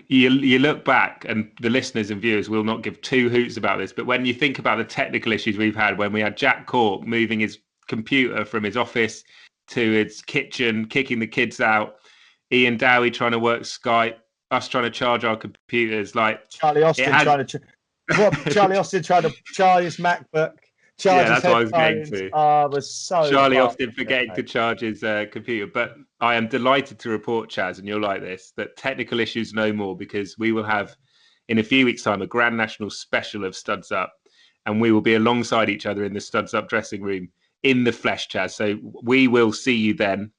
you look back, and the listeners and viewers will not give two hoots about this, but when you think about the technical issues we've had, when we had Jack Cork moving his computer from his office to his kitchen, kicking the kids out, Ian Dowie trying to work Skype, us trying to charge our computers, like Charlie Austin trying to charge his MacBook. Yeah, that's what I was getting to. Oh, it was so Charlie Austin forgetting to charge his computer. But I am delighted to report, Chaz, and you'll like this, that technical issues no more, because we will have, in a few weeks' time, a Grand National special of Studs Up, and we will be alongside each other in the Studs Up dressing room in the flesh, Chaz. So we will see you then.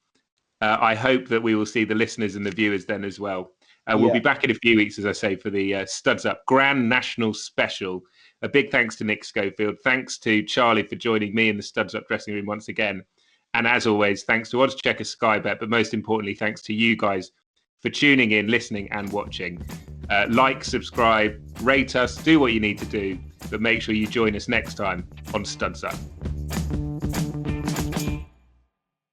I hope that we will see the listeners and the viewers then as well. We'll be back in a few weeks, as I say, for the Studs Up Grand National special. A big thanks to Nick Schofield. Thanks to Charlie for joining me in the Studs Up dressing room once again. And as always, thanks to oddschecker, Sky Bet, but most importantly, thanks to you guys for tuning in, listening and watching. Like, subscribe, rate us, do what you need to do, but make sure you join us next time on Studs Up.